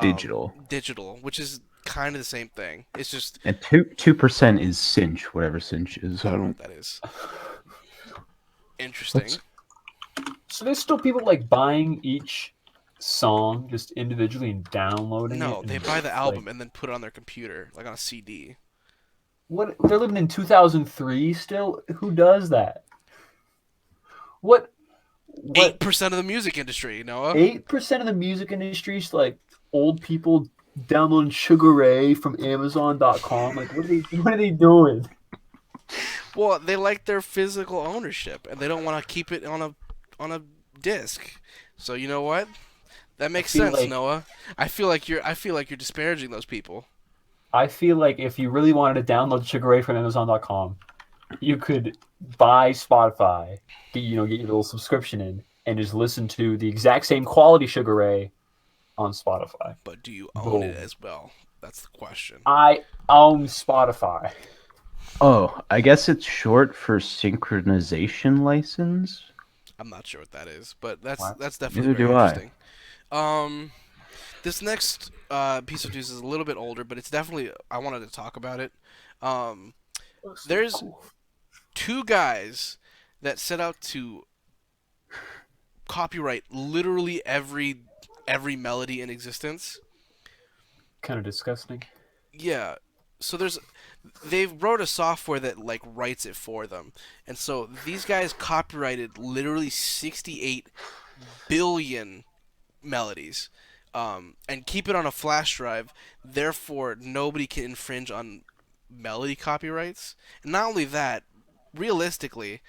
Digital. Digital, which is kind of the same thing. It's just And 2% is cinch, whatever cinch is. I I don't know don't. what that is. Interesting. Let's- So there's still people like buying each song just individually and downloading it. No, and they buy the just, album like, and then put it on their computer, like on a CD. what? They're living in 2003 still. Who does that? What? 8% of the music industry, Noah. 8% of the music industry is like old people downloading Sugar Ray from Amazon.com. Like, what are they doing? Well, they like their physical ownership, and they don't want to keep it on a disc. So you know what? That makes feel sense, like- Noah. I feel like you're disparaging those people. I feel like if you really wanted to download Sugar Ray from Amazon.com, you could buy Spotify, get your little subscription in, and just listen to the exact same quality Sugar Ray on Spotify. But do you own it Boom. as well? That's the question. I own Spotify. Oh, I guess it's short for synchronization license. I'm not sure what that is, but that's What? that's definitely Neither very do I. interesting. This next piece of news is a little bit older, but it's definitely I wanted to talk about it. Um, Oh, so there's cool. two guys that set out to copyright literally every melody in existence. Kind of disgusting. Yeah. So they've wrote a software that like writes it for them. And so these guys copyrighted literally 68 billion melodies. And keep it on a flash drive. Therefore, nobody can infringe on melody copyrights. And not only that, realistically,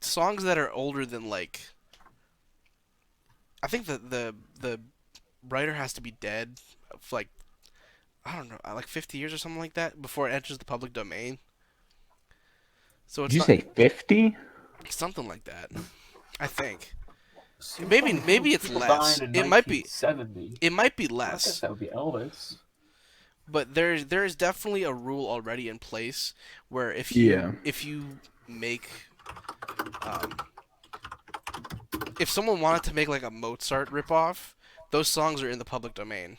songs that are older than like I think the writer has to be dead for like I don't know, like 50 years or something like that before it enters the public domain. So Did it's you not say 50? something like that. I think Seems maybe like maybe it's people dying less. in It might be 1970. it might be Well, I guess less. that would be Elvis. But there is definitely a rule already in place where Yeah. if you make um, if someone wanted to make like a Mozart ripoff, those songs are in the public domain.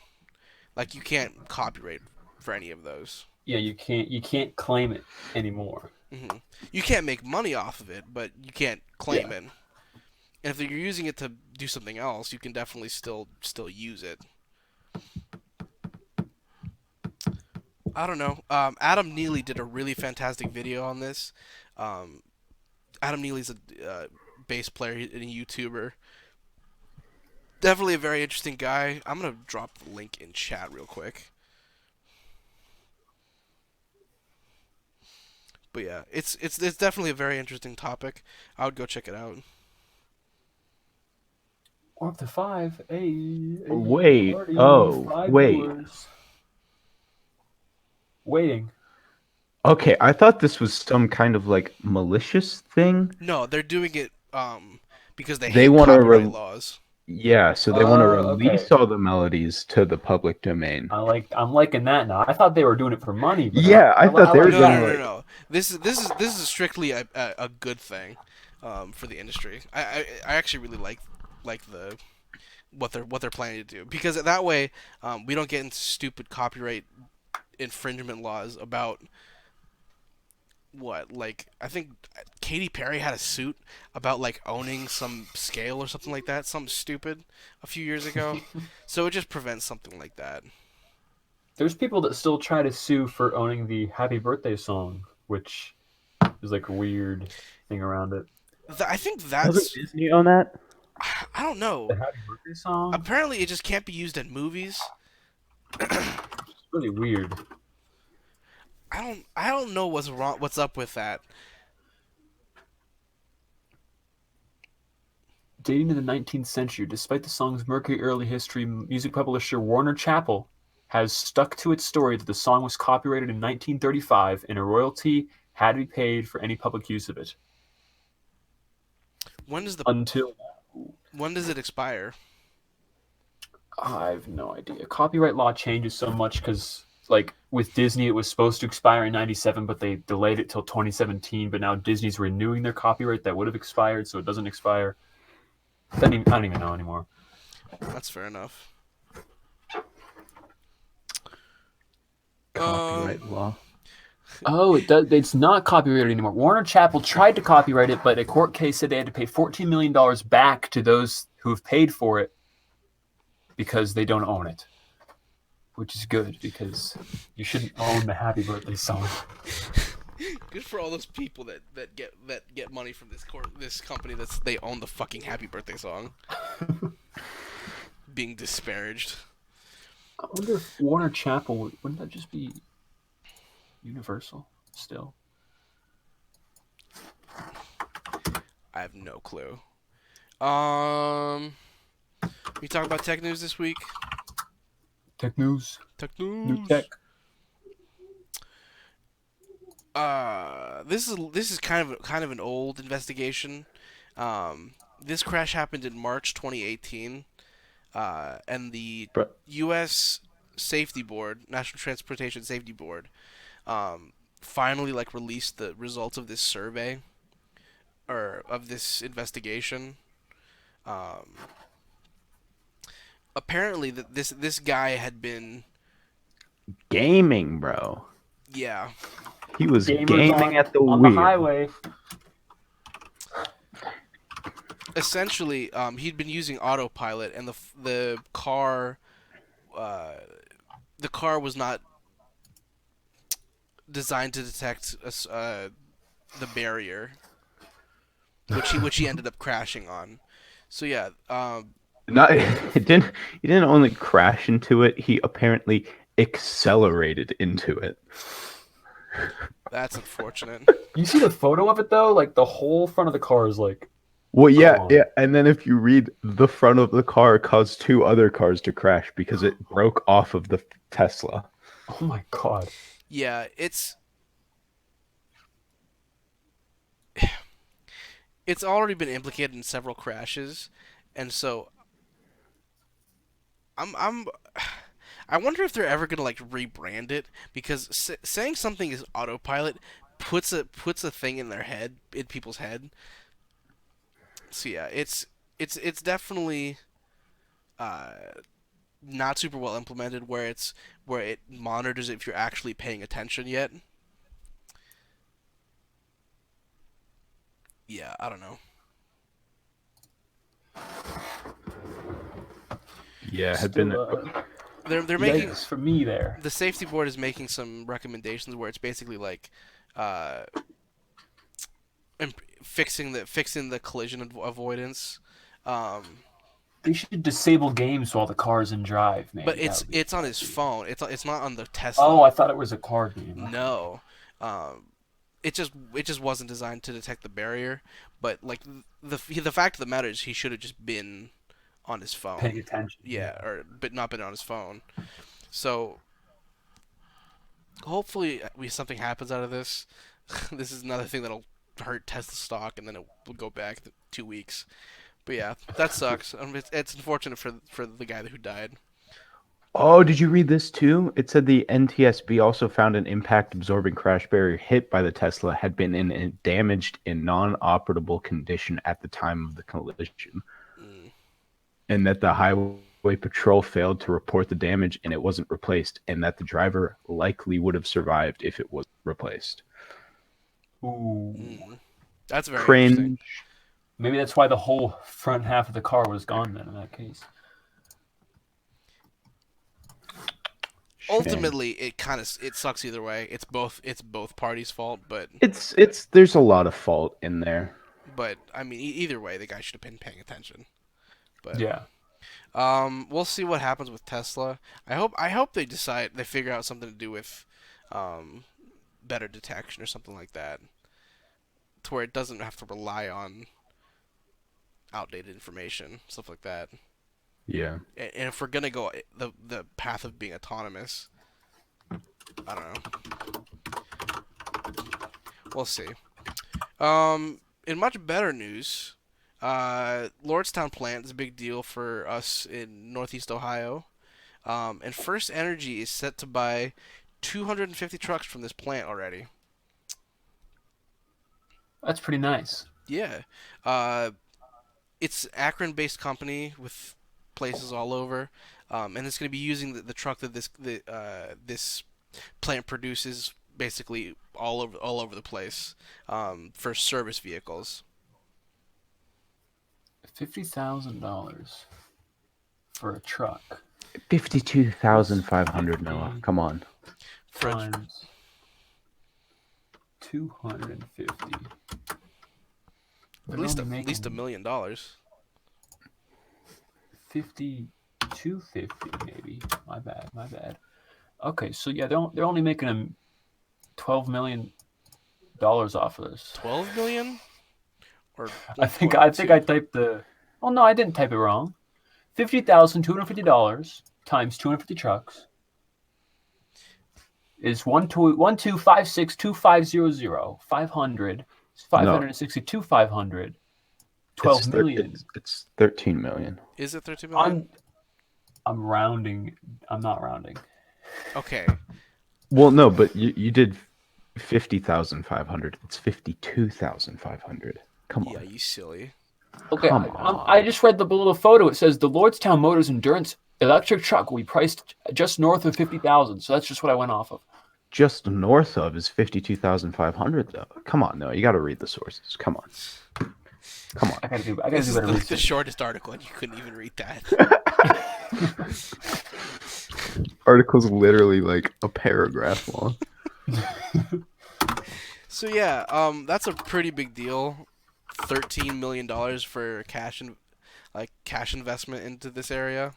Like you can't copyright for any of those. Yeah, you can't claim it anymore. You can't make money off of it, but you can't claim Yeah. it. And if you're using it to do something else, you can definitely still use it. I don't know. Adam Neely did a really fantastic video on this. Um, Adam Neely's a bass player and a YouTuber. Definitely a very interesting guy. I'm gonna drop the link in chat real quick. But yeah, it's definitely a very interesting topic. I would go check it out. We're up to five. Hey, Wait. already Oh, five wait. viewers waiting. Okay, I thought this was some kind of like malicious thing. No, they're doing it because they They hate want to copyright laws. Yeah, so they want to Okay. release all the melodies to the public domain. I'm liking that now. I thought they were doing it for money, but Yeah, I I thought they were like No, no, doing that. no, like no. This is strictly a good thing for the industry. I actually really like the what they're planning to do because that way we don't get into stupid copyright infringement laws about what like I think Katy Perry had a suit about like owning some scale or something like that, something stupid a few years ago. So it just prevents something like that. There's people that still try to sue for owning the Happy Birthday song, which is like a weird thing around it. I think doesn't that's Disney own that? I don't know. The Happy Birthday song? Apparently, it just can't be used in movies. It's really weird. I don't know what's wrong. What's up with that? Dating to the 19th century, despite the song's murky early history, music publisher Warner Chappell has stuck to its story that the song was copyrighted in 1935 and a royalty had to be paid for any public use of it. When does the Until when does it expire? I have no idea. Copyright law changes so much because, like, with Disney, it was supposed to expire in '97, but they delayed it till 2017. But now Disney's renewing their copyright that would have expired, so it doesn't expire. I don't even know anymore. That's fair enough. Copyright law. Oh, it does. It's not copyrighted anymore. Warner Chappell tried to copyright it, but a court case said they had to pay $14 million back to those who have paid for it because they don't own it. Which is good because you shouldn't own the Happy Birthday song. Good for all those people that get money from this company they own the fucking Happy Birthday song. Being disparaged. I wonder if Warner Chappell wouldn't that just be Universal still? I have no clue. We talk about tech news this week. Tech news, Tech new news. tech. This is kind of an old investigation. This crash happened in March 2018, and the But U.S. Safety Board, National Transportation Safety Board, finally like released the results of this survey or of this investigation. Um, Apparently, that this guy had been, gaming, bro. yeah, He was Gamers gaming at the on the wheel. highway. essentially, he'd been using autopilot, and uh, the car was not designed to detect the barrier, which he ended up crashing on. So yeah, Not it didn't. He didn't only crash into it. He apparently accelerated into it. that's unfortunate. You see the photo of it though? Like the whole front of the car is like Well, yeah, gone. yeah. And then if you read, the front of the car caused two other cars to crash because it broke off of the Tesla. Oh my god. Yeah, it's already been implicated in several crashes, and so I'm I wonder if they're ever gonna like rebrand it because saying something is autopilot puts a thing in their head, in people's head. So yeah, it's definitely uh not super well implemented where it monitors if you're actually paying attention yet. Yeah, I don't know. Yeah, had been. Still They're making yikes for me there. the safety board is making some recommendations where it's basically like uh fixing the collision avoidance. Um, They should disable games while the car's in drive, but maybe. That it's would be it's on his fun. phone. It's not on the Oh, Tesla. I thought it was a car game. Okay. No. Um, it just wasn't designed to detect the barrier. But like the fact of the matter is he should have just been on his Paying phone. attention. Yeah, Yeah. or but not been on his phone. So hopefully something happens out of this. This is another thing that'll hurt Tesla stock, and then it will go back 2 weeks. But yeah, that sucks. It's unfortunate for the guy who died. Oh, did you read this too? It said the NTSB also found an impact-absorbing crash barrier hit by the Tesla had been in damaged in non-operable condition at the time of the collision, Mm. and that the highway patrol failed to report the damage and it wasn't replaced, and that the driver likely would have survived if it was replaced. Ooh. Mm. That's very interesting. Cringe. Maybe that's why the whole front half of the car was gone then in that case. Shame. Ultimately, it sucks either way. It's both parties' fault, It's there's a lot of fault in there. but I mean either way, the guy should have been paying attention. But Yeah. we'll see what happens with Tesla. I hope they figure out something to do with um better detection or something like that, to where it doesn't have to rely on outdated information, stuff like that. Yeah. And if we're gonna go the path of being autonomous, I don't know. We'll see. In much better news, Lordstown plant is a big deal for us in Northeast Ohio. And First Energy is set to buy 250 trucks from this plant already. That's pretty nice. Yeah. It's an Akron-based company with places all over, and it's going to be using the truck that this plant produces basically all over the place, for service vehicles. $50,000 for a truck. 52,500, Noah. Come on. For Times 250. at least $1 million. 250 maybe. My bad. Okay, so yeah, they're only making them $12 million off of this. 12 million or I think I 1.2? typed the. Oh no, I didn't type it wrong. $50,250 times 250 trucks. is 1256250 500 No, 562 500 12 million. It's 13 million. Is it 13 million? I'm rounding. I'm not rounding. Okay. Well, no, but you did 50,500. It's 52,500. Come Yeah, on. you silly. Okay, Come on. I just read the little photo. It says the Lordstown Motors Endurance electric truck will be priced just north of 50,000. So that's just what I went off of. Just north of is 52,500 though. Come on, no, you got to read the sources. Come on. Come on. I gotta do This is better the research. shortest article, and you couldn't even read that. Article's literally like a paragraph long. So yeah, that's a pretty big deal. $13 million for cash investment into this area.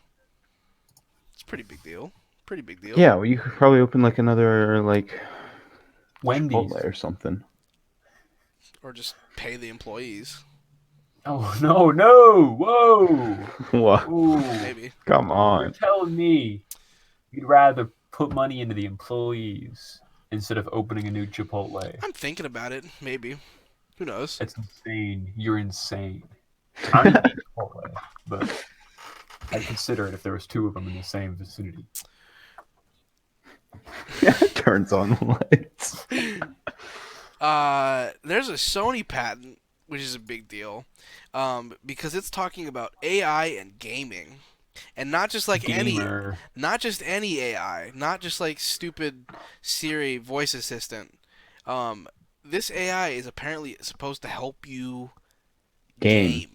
It's a pretty big deal. Pretty big deal. Yeah, well, you could probably open like another like Wendy's. Chipotle or something. Or just pay the employees. Oh no! Whoa! What? Ooh. Maybe. Come You're on. telling me you'd rather put money into the employees instead of opening a new Chipotle? I'm thinking about it. Maybe. Who knows? That's insane. You're insane. I don't even eat Chipotle, but I'd consider it if there was two of them in the same vicinity. Turns on the lights. There's a Sony patent, which is a big deal, because it's talking about AI and gaming, and not just like Gamer. not just any AI, not just like stupid Siri voice assistant. This AI is apparently supposed to help you game.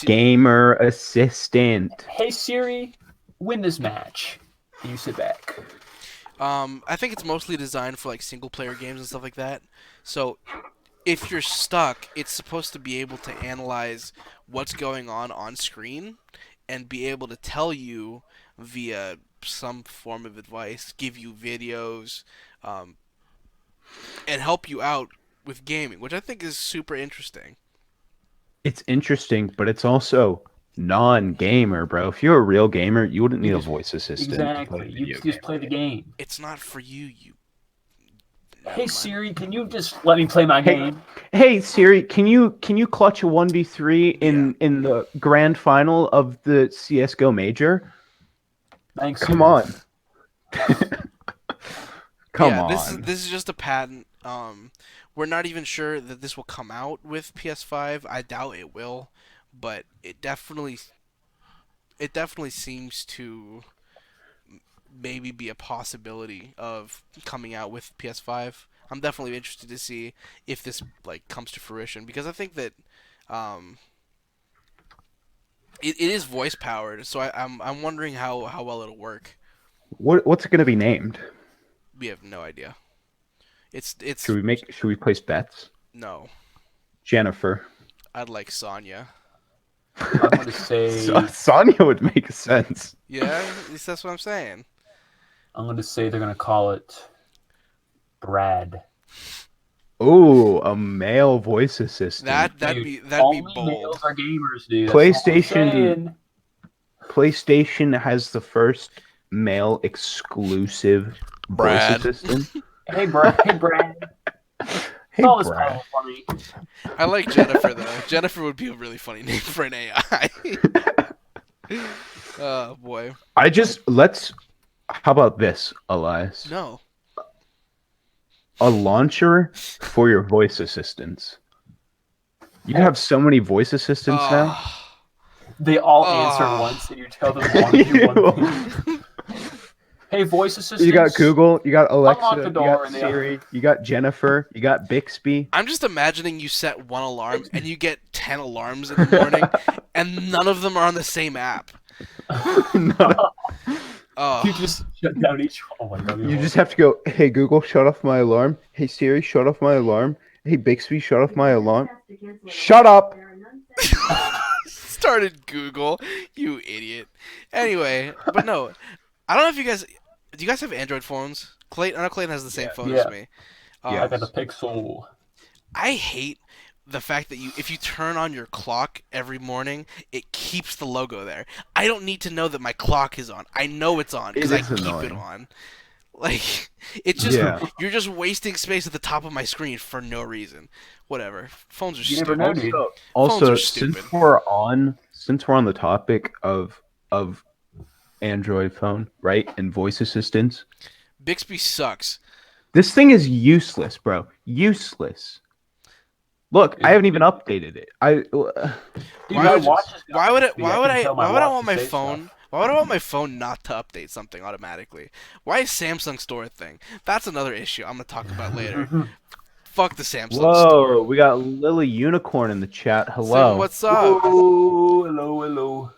Gamer assistant. Hey Siri, win this match. And you sit back. I think it's mostly designed for like single player games and stuff like that. So if you're stuck, it's supposed to be able to analyze what's going on screen and be able to tell you via some form of advice, give you videos, and help you out with gaming, which I think is super interesting. It's interesting, but it's also non-gamer, bro. If you're a real gamer, you wouldn't need a voice assistant. Exactly. You just play the game. It's not for you, Hey Siri, can you just let me play my game? Hey Siri, can you clutch a 1v3 in the grand final of the CS:GO major? Thanks. Come Siri. on. Come on. This is just a patent. We're not even sure that this will come out with PS5. I doubt it will, but it definitely seems to maybe be a possibility of coming out with PS5. I'm definitely interested to see if this like comes to fruition, because I think that it is voice powered. So I'm wondering how well it'll work. What's it going to be named? We have no idea. It's Should we place bets? no. Jennifer. I'd like Sonya. I'm gonna say Sonya would make sense. Yeah, at least that's what I'm saying. I'm gonna say they're gonna call it Brad. Oh, a male voice assistant. That'd be Only bold. males are gamers, dude. That's all I'm saying. PlayStation has the first male exclusive Brad. voice assistant. Hey, Brad. Hey, Brad. Hey, Call this Brad. title for me. I like Jennifer though. Jennifer would be a really funny name for an AI. Oh boy. How about this, Elias? No. A launcher for your voice assistants. You can have so many voice assistants now. They all answer once, and you tell them one to do one thing. Hey, voice assistant. You got Google, you got Alexa, Unlock the you door got and they- Siri, you got Jennifer, you got Bixby. I'm just imagining you set one alarm and you get 10 alarms in the morning, and none of them are on the same app. Oh. You just shut down each one. Oh my god. You just have to go, hey Google, shut off my alarm. Hey Siri, shut off my alarm. Hey Bixby, shut off my alarm. Shut up! Started Google, you idiot. Anyway, but no, I don't know if you guys. Do you guys have Android phones? Clayton, I know Clayton has the same phone as me. Yeah. I got the Pixel. I hate the fact that if you turn on your clock every morning, it keeps the logo there. I don't need to know that my clock is on. I know it's on because I keep it on. Like, it's just Yeah. you're just wasting space at the top of my screen for no reason. Whatever. Phones are You never know, stupid. dude. Also, Phones are since stupid. we're on the topic of Android phone, right, and voice assistants, Bixby sucks. this thing is useless, bro. Useless. Look, I Is it, haven't even updated it. dude, Why my would watch has got why would it Bixby. I can tell my why would I watch want to my say phone stuff. why would I want my phone not to update something automatically? Why is Samsung Store a thing? That's another issue I'm gonna talk about later. Fuck the Samsung Store. Whoa, we got Lily Unicorn in the chat. Sim, Hello. what's up? Whoa, hello, hello.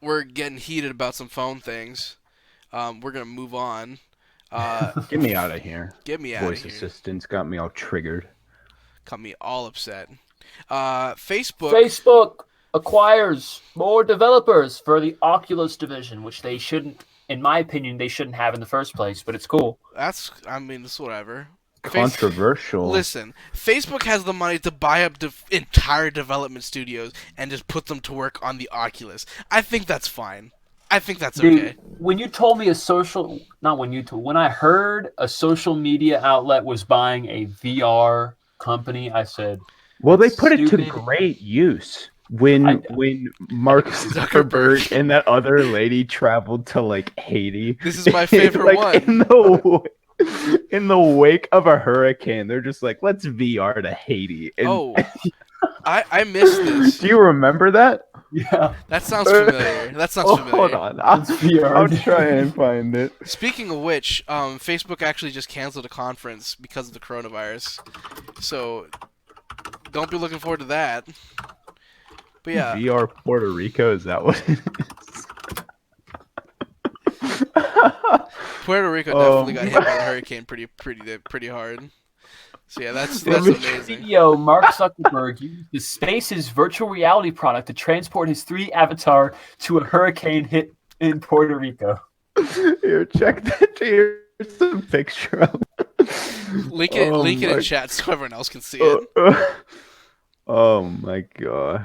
We're getting heated about some phone things. We're gonna move on. Uh, Get me out of here. get me out of Voice here. assistants got me all triggered. Got me all upset. Facebook. Facebook acquires more developers for the Oculus division, which they shouldn't, in my opinion, they shouldn't have in the first place. But it's cool. I mean, it's whatever. Controversial. Listen, Facebook has the money to buy up entire development studios and just put them to work on the Oculus. I think that's fine. I think that's Dude, okay. when you told me not when you told, when I heard a social media outlet was buying a VR company, I said, Well, they "That's put it to stupid." great use I, when Mark Zuckerberg. Zuckerberg and that other lady traveled to like Haiti. This is my favorite like one. in the wake of a hurricane, they're just like, let's VR to Haiti. And Oh, I missed this. do you remember that? yeah, That sounds familiar. That sounds Oh, familiar. hold on. I'll it's VR. try and find it. Speaking of which, Facebook actually just canceled a conference because of the coronavirus. So don't be looking forward to that. But yeah, VR Puerto Rico, is that what it is? Puerto Rico definitely got hit by the hurricane pretty hard. So yeah, that's amazing. CEO Mark Zuckerberg used the Space's virtual reality product to transport his 3D avatar to a hurricane hit in Puerto Rico. Here, check that. Here's some picture of Link it in chat so everyone else can see it. Oh my gosh.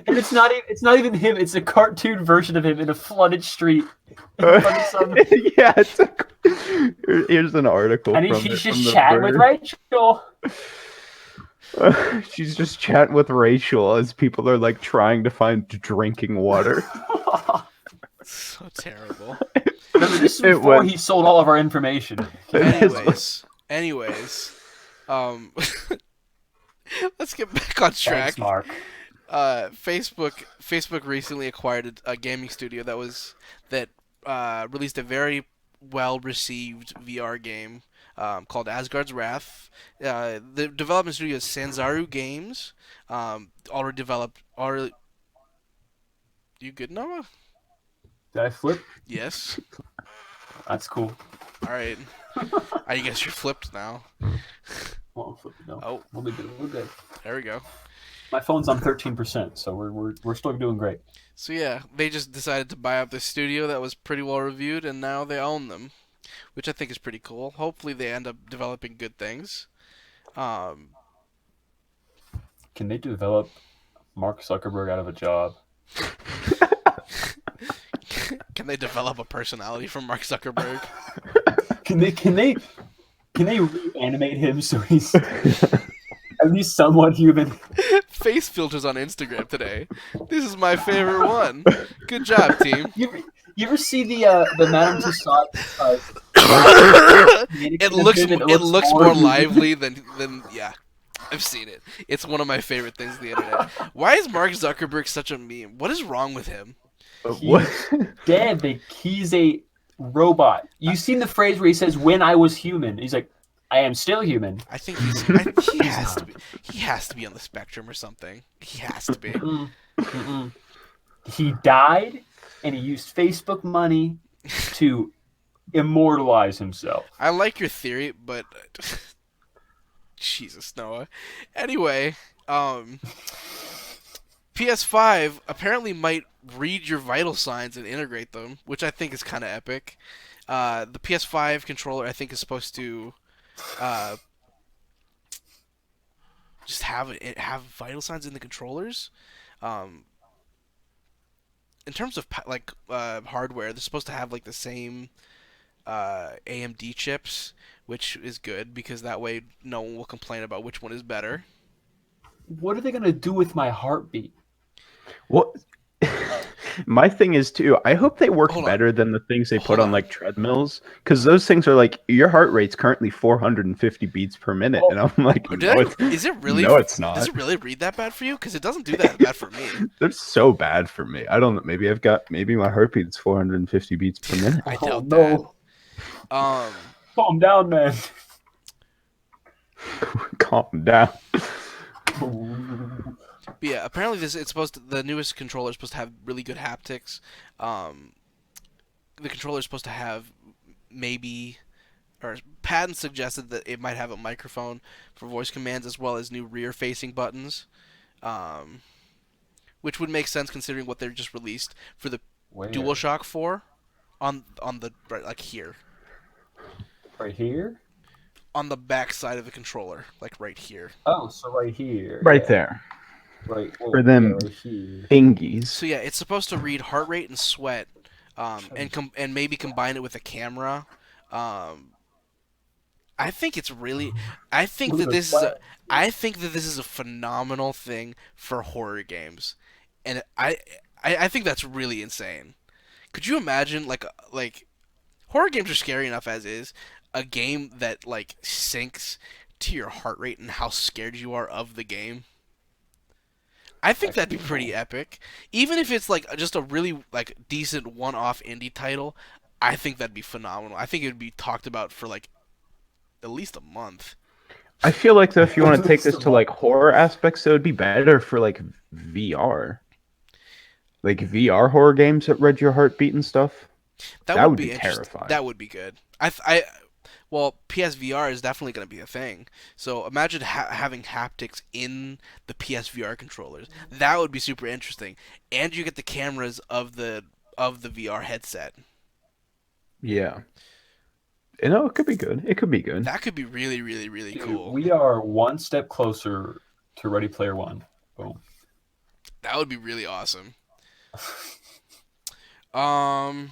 And it's not even him. It's a cartoon version of him in a flooded street. In front of some... Yeah, here's an article. And from he's it, just from chatting with Rachel. She's just chatting with Rachel as people are like trying to find drinking water. So terrible. Remember, this is before he sold all of our information. Anyways, let's get back on track. Thanks, Mark. Facebook recently acquired a gaming studio that released a very well received VR game called Asgard's Wrath. The development studio is Sanzaru Games. Already developed. Already. You good, Noah? Did I flip? Yes. That's cool. All right. I guess you're flipped now. Well, I'm flipping. No. Oh, We'll be good. We're good. there we go. My phone's on 13%, so we're still doing great. So yeah, they just decided to buy up this studio that was pretty well reviewed, and now they own them, which I think is pretty cool. Hopefully, they end up developing good things. Can they develop Mark Zuckerberg out of a job? Can they develop a personality from Mark Zuckerberg? Can they reanimate him so he's at least somewhat human? Face filters on Instagram today. This is my favorite one. Good job, team. You ever see the Madame Tussauds? It looks more lively than yeah. I've seen it. It's one of my favorite things on the internet. Why is Mark Zuckerberg such a meme? What is wrong with him? What? Dead. He's a robot. You've seen the phrase where he says, "When I was human." He's like, "I am still human." I think he has to be. He has to be on the spectrum or something. He has to be. Mm-mm. He died, and he used Facebook money to immortalize himself. I like your theory, but Jesus, Noah. Anyway, PS5 apparently might read your vital signs and integrate them, which I think is kind of epic. The PS5 controller, I think, is supposed to just have vital signs in the controllers. in terms of hardware, they're supposed to have like the same AMD chips, which is good because that way no one will complain about which one is better. What are they gonna do with my heartbeat? Well, my thing is too. I hope they work Hold on, better than the things they put hold on on. like treadmills, because those things are like your heart rate's currently 450 beats per minute, Oh, and I'm like, Oh, no, it's is it really? no, it's Does not. it really read that bad for you? Because it doesn't do that bad for me. They're so bad for me. I don't know. Maybe my heartbeat's 450 beats per minute. I oh doubt that. no! Um, Calm down, man. Calm down. but yeah, apparently the newest controller is supposed to have really good haptics. Um, the controller is supposed to have maybe or patents suggested that it might have a microphone for voice commands as well as new rear-facing buttons, um, which would make sense considering what they just released for the Where? DualShock 4 on the right, like here Right here? on the back side of the controller, like right here. Oh, so right here. Right Yeah. there Right. for Well, yeah, them right here. thingies. So yeah, it's supposed to read heart rate and sweat, Shut and maybe combine it with a camera. Um, I think it's really. I think Look that at the this is a. sweat. I think that this is a phenomenal thing for horror games, and I think that's really insane. Could you imagine like horror games are scary enough as is, a game that like syncs to your heart rate and how scared you are of the game? I think that'd be Actually, pretty no. epic. Even if it's like just a really like decent one-off indie title, I think that'd be phenomenal. I think it would be talked about for like at least a month. I feel like though, if you want to take It's this the to like horror aspects, it would be better for like VR, like VR horror games that read your heartbeat and stuff. That That would would be be interesting. terrifying. That would be good. I well, PSVR is definitely going to be a thing. So imagine having haptics in the PSVR controllers. That would be super interesting. And you get the cameras of the VR headset. Yeah. You know, it could be good. It could be good. That could be really, really, really Dude, cool. we are one step closer to Ready Player One. Boom. That would be really awesome. Um,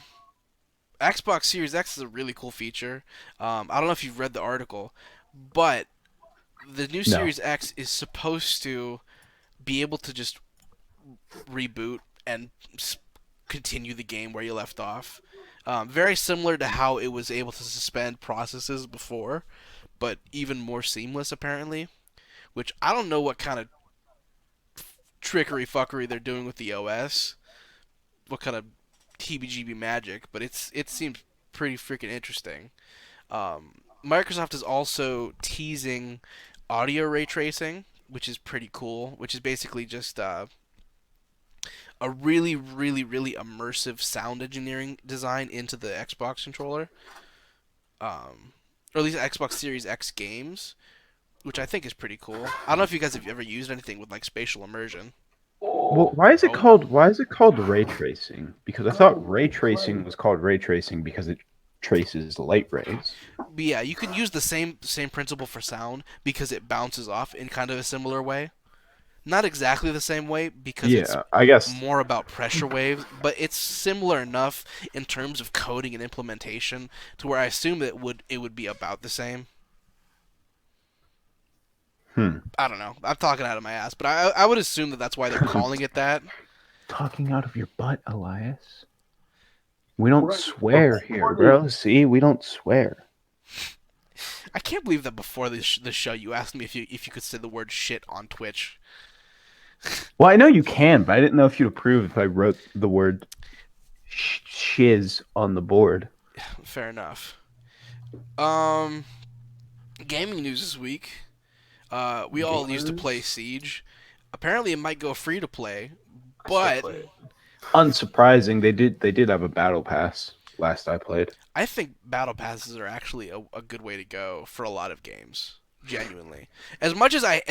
Xbox Series X is a really cool feature. I don't know if you've read the article, but the new No. Series X is supposed to be able to just reboot and continue the game where you left off. Very similar to how it was able to suspend processes before, but even more seamless apparently. Which I don't know what kind of trickery fuckery they're doing with the OS, what kind of TBGB magic, but it seems pretty freaking interesting. Microsoft is also teasing audio ray tracing, which is pretty cool. Which is basically just a really, really, really immersive sound engineering design into the Xbox controller, or at least Xbox Series X games, which I think is pretty cool. I don't know if you guys have ever used anything with like spatial immersion. Well, Oh, Oh, why is it called ray tracing? Because I thought ray tracing was called ray tracing because it traces light rays. but yeah, you can use the same principle for sound because it bounces off in kind of a similar way. Not exactly the same way because it's Yeah, I guess. more about pressure waves, but it's similar enough in terms of coding and implementation to where I assume that it would be about the same. Hmm. I don't know. I'm talking out of my ass, but I would assume that that's why they're calling it that. Talking out of your butt, Elias. We don't right. swear here, Recorded. bro. See, we don't swear. I can't believe that before the show you asked me if you could say the word shit on Twitch. Well, I know you can, but I didn't know if you'd approve if I wrote the word shiz on the board. Fair enough. Um, gaming news this week. We all used to play Gamers. Siege. Apparently, it might go free to play, I still but play it. Unsurprising, they did have a battle pass last I played. I think battle passes are actually a good way to go for a lot of games. Genuinely, as much as I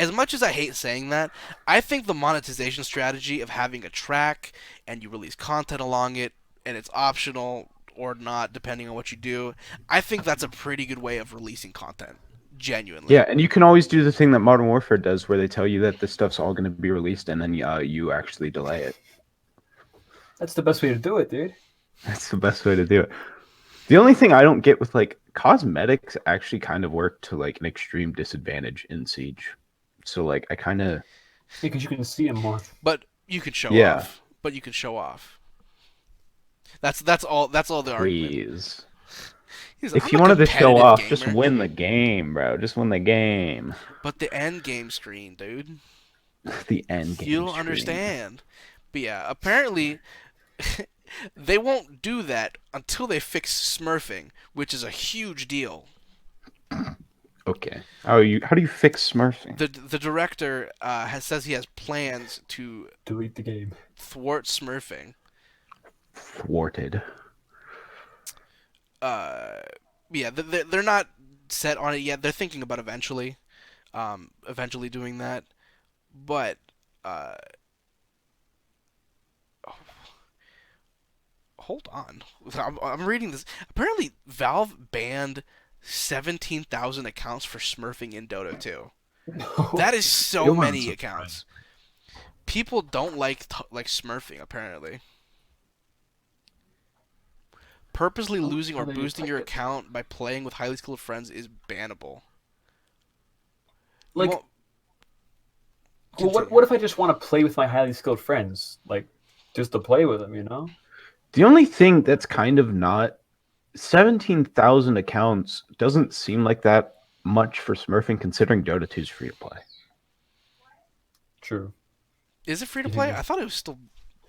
hate saying that, I think the monetization strategy of having a track and you release content along it and it's optional or not depending on what you do, I think that's a pretty good way of releasing content. Genuinely. Yeah, and you can always do the thing that Modern Warfare does, where they tell you that this stuff's all going to be released, and then you actually delay it. That's the best way to do it, dude. That's the best way to do it. The only thing I don't get with like cosmetics actually kind of work to like an extreme disadvantage in Siege. So like I kind of Because you can see him more. But you could show yeah, off. But you could show off. That's all the argument. please. I'm If you a wanted to show competitive off, just gamer. win the game, bro. Just win the game. But the end game screen, dude. The end You game don't screen. understand. But yeah, apparently they won't do that until they fix smurfing, which is a huge deal. Okay. How do you fix smurfing? The director says he has plans to Delete the game. thwart smurfing. Thwarted. Uh, yeah, they're not set on it yet. They're thinking about eventually doing that. But uh, hold on, I'm reading this. Apparently, Valve banned 17,000 accounts for smurfing in Dota 2. That is It so wasn't many surprising. accounts. People don't like smurfing apparently. Purposely Oh, losing how or they boosting your affect it. account by playing with highly skilled friends is bannable. You Like, won't well, what continue. what if I just want to play with my highly skilled friends? Like, just to play with them, you know? The only thing that's kind of not 17,000 accounts doesn't seem like that much for smurfing considering Dota 2 is free to play. True. Is it free to You play? think? I thought it was still.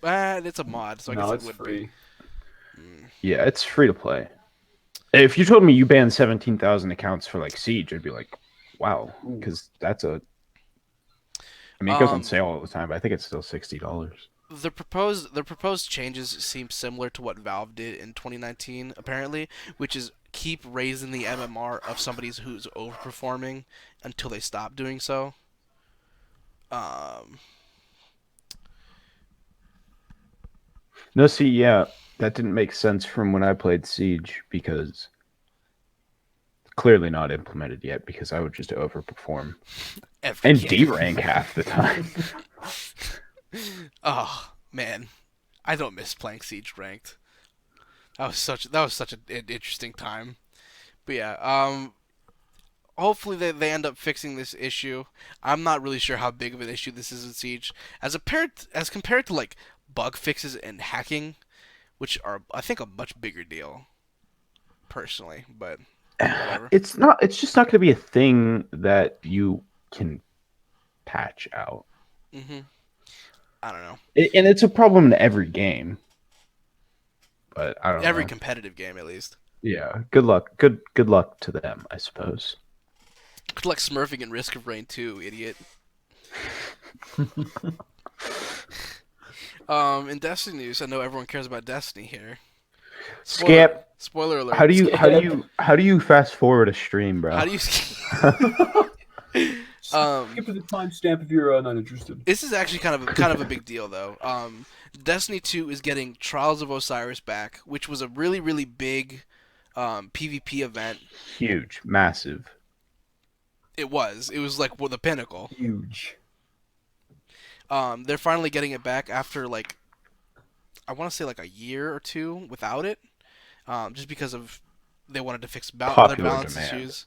It's a mod, so I guess No, it it's would be. free. Mm. Yeah, it's free to play. If you told me you banned 17,000 accounts for like Siege, I'd be like, wow, Ooh. because that's a. I mean, it goes on Um, sale all the time, but I think it's still $60. the proposed changes seem similar to what Valve did in 2019, apparently, which is keep raising the MMR of somebody who's overperforming until they stop doing so. Um, No, see, yeah, that didn't make sense from when I played Siege because clearly not implemented yet because I would just overperform every and game. D rank half the time. Oh man, I don't miss playing Siege ranked. That was such an interesting time. But yeah, hopefully they end up fixing this issue. I'm not really sure how big of an issue this is in Siege as compared to like bug fixes and hacking, which are I think a much bigger deal personally. But whatever. It's not. It's just not going to be a thing that you can patch out, Mhm. I don't know. and it's a problem in every game. But I don't Every know. competitive game at least. Yeah. Good luck. Good luck to them, I suppose. Good luck smurfing in Risk of Rain 2, idiot. In Destiny news, I know everyone cares about Destiny here. Spoiler Skip. spoiler How alert. do you how do you how do you fast forward a stream, How bro? do you Skip to the timestamp if you're not interested. This is actually kind of a big deal though. Destiny 2 is getting Trials of Osiris back, which was a really really big PvP event. Huge, massive. It was like the pinnacle. Huge. They're finally getting it back after like I want to say like a year or two without it, just because of they wanted to fix other Popular balance demand. issues.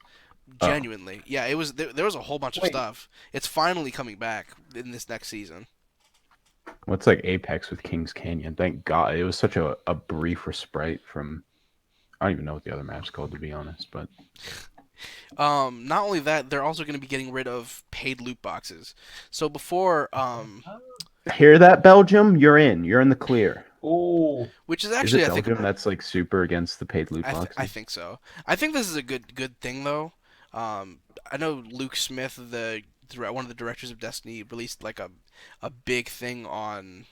Oh, Genuinely, yeah, it was there was a whole bunch of Wait, stuff. It's finally coming back in this next season. what's like Apex with Kings Canyon? Thank God. It was such a brief respite from. I don't even know what the other map's called to be honest, but Not only that, they're also going to be getting rid of paid loot boxes. So before, hear that, Belgium? You're in. You're in the clear. oh, which is Is actually it I think Belgium that's like super against the paid loot I boxes? think so. I think this is a good thing though. I know Luke Smith, one of the directors of Destiny, released like a big thing on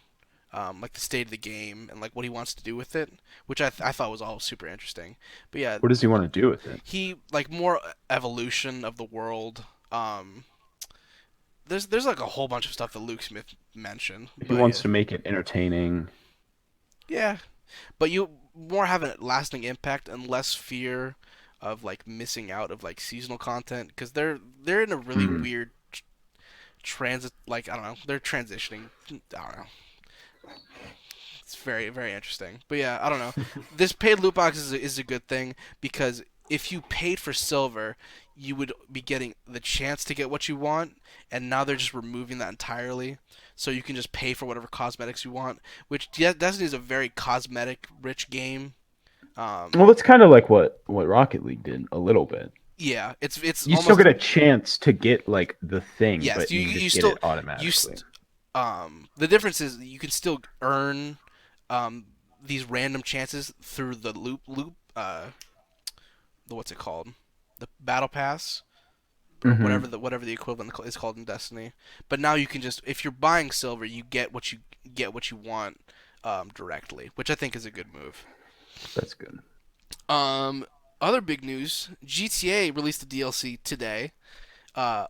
like the state of the game and like what he wants to do with it, which I thought was all super interesting. But yeah, What does he want to do with it? he like more evolution of the world. Um, there's like a whole bunch of stuff that Luke Smith mentioned, He but wants yeah, to make it entertaining. yeah. But you more have a lasting impact and less fear of like missing out of like seasonal content because they're in a really Hmm. weird transit. Like I don't know, they're transitioning. I don't know. It's very, very interesting. But yeah, I don't know. This paid loot box is a good thing because if you paid for silver, you would be getting the chance to get what you want, and now they're just removing that entirely. So you can just pay for whatever cosmetics you want, which Destiny is a very cosmetic-rich game. Well, it's kind of like what Rocket League did a little bit. Yeah, it's You still almost get a chance to get like the thing, yes. but You you you just get it still you automatically. the difference is you can still earn these random chances through the the what's it called, the battle pass or Hmm. whatever the equivalent is called in Destiny. But now you can just if you're buying silver, you get what you want directly, which I think is a good move. That's good. Um, Other big news: GTA released a DLC today.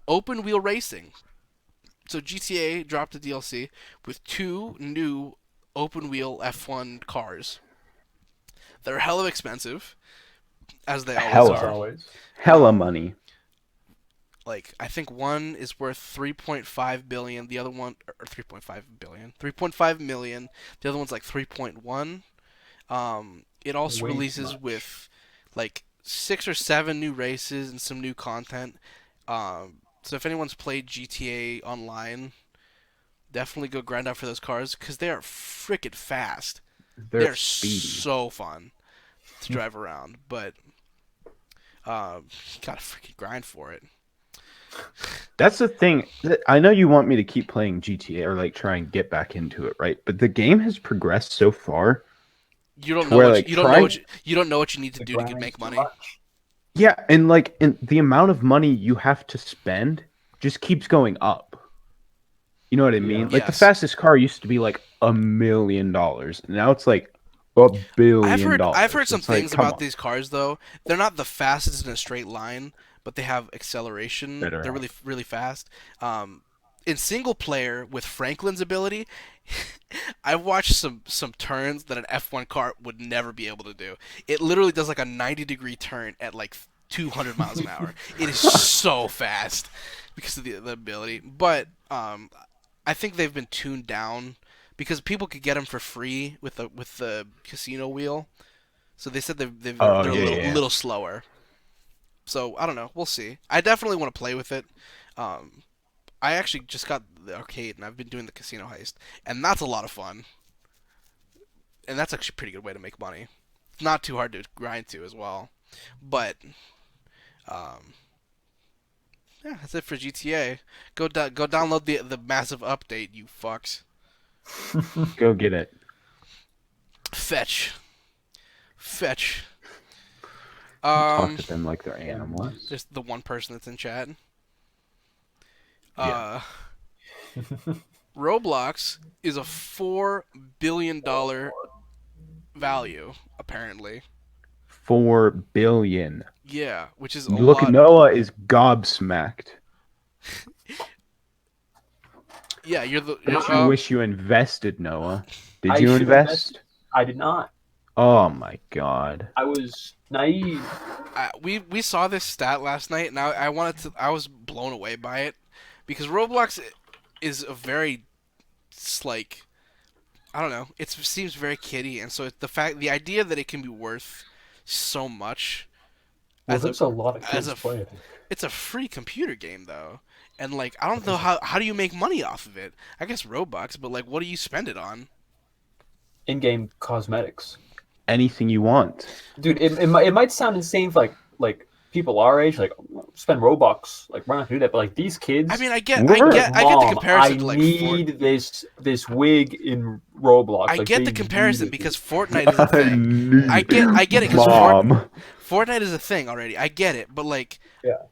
Open wheel racing. So GTA dropped a DLC with two new open wheel F1 cars. They're hella expensive, as they always As Hella, are. always. hella Um, money. like I think one is worth 3.5 billion, the other one or 3.5 billion, 3.5 million. The other one's like 3.1. It also Way too releases much. with like 6 or 7 new races and some new content. So if anyone's played GTA Online, definitely go grind out for those cars because they are freaking fast. They They're are speedy. so fun to drive around, but you gotta freaking grind for it. That's the thing. I know you want me to keep playing GTA or like try and get back into it, right? But the game has progressed so far You don't to know where what like trying, you don't know what you need to The do to grind's make too money. much. yeah, and like the amount of money you have to spend just keeps going up. You know what I Yeah. mean? Like the Yes, fastest car used to be like $1 million. Now it's like $1 billion. I've heard some It's like, things come about on, these cars though. They're not the fastest in a straight line, but they have acceleration. better They're have. really fast. In single player with Franklin's ability, I've watched some turns that an F1 car would never be able to do. It literally does like a 90-degree turn at like 200 miles an hour. It is so fast because of the ability. But I think they've been tuned down because people could get them for free with the casino wheel. So they said Oh they're a yeah, little yeah, yeah. slower. So I don't know. We'll see. I definitely want to play with it. Um, I actually just got the arcade and I've been doing the casino heist, and that's a lot of fun. And that's actually a pretty good way to make money. It's not too hard to grind to as well. But um, yeah, that's it for GTA. Go download the massive update, you fucks. Go get it. Fetch, fetch. Talk Um, to them like they're Damn animals. there's the one person that's in chat. Yeah. Uh, Roblox is a $4 billion value apparently. 4 billion. Yeah, which is a Look, lot. Noah is gobsmacked. Yeah, you're the Bet you wish you invested, Noah. Did I you should have invested. invest? I did not. Oh my god. I was naive. we saw this stat last night, and I was blown away by it because Roblox is a very like I don't know. It seems very kiddie, and so the idea that it can be worth so much Well, as there's a lot of as kids a playing it. it's a free computer game though, and like I don't know how do you make money off of it? I guess Robux, but like what do you spend it on? In-game cosmetics. Anything you want. Dude, it might sound insane for like people our age, like spend Robux, like we're not gonna do that. But like these I kids, mean, We're like I get the mom, I comparison to like need this wig in Roblox. I Like get they the need comparison it. because Fortnite is a I thing. need I get it because mom. Fortnite is a thing already. I get it, but like Yeah.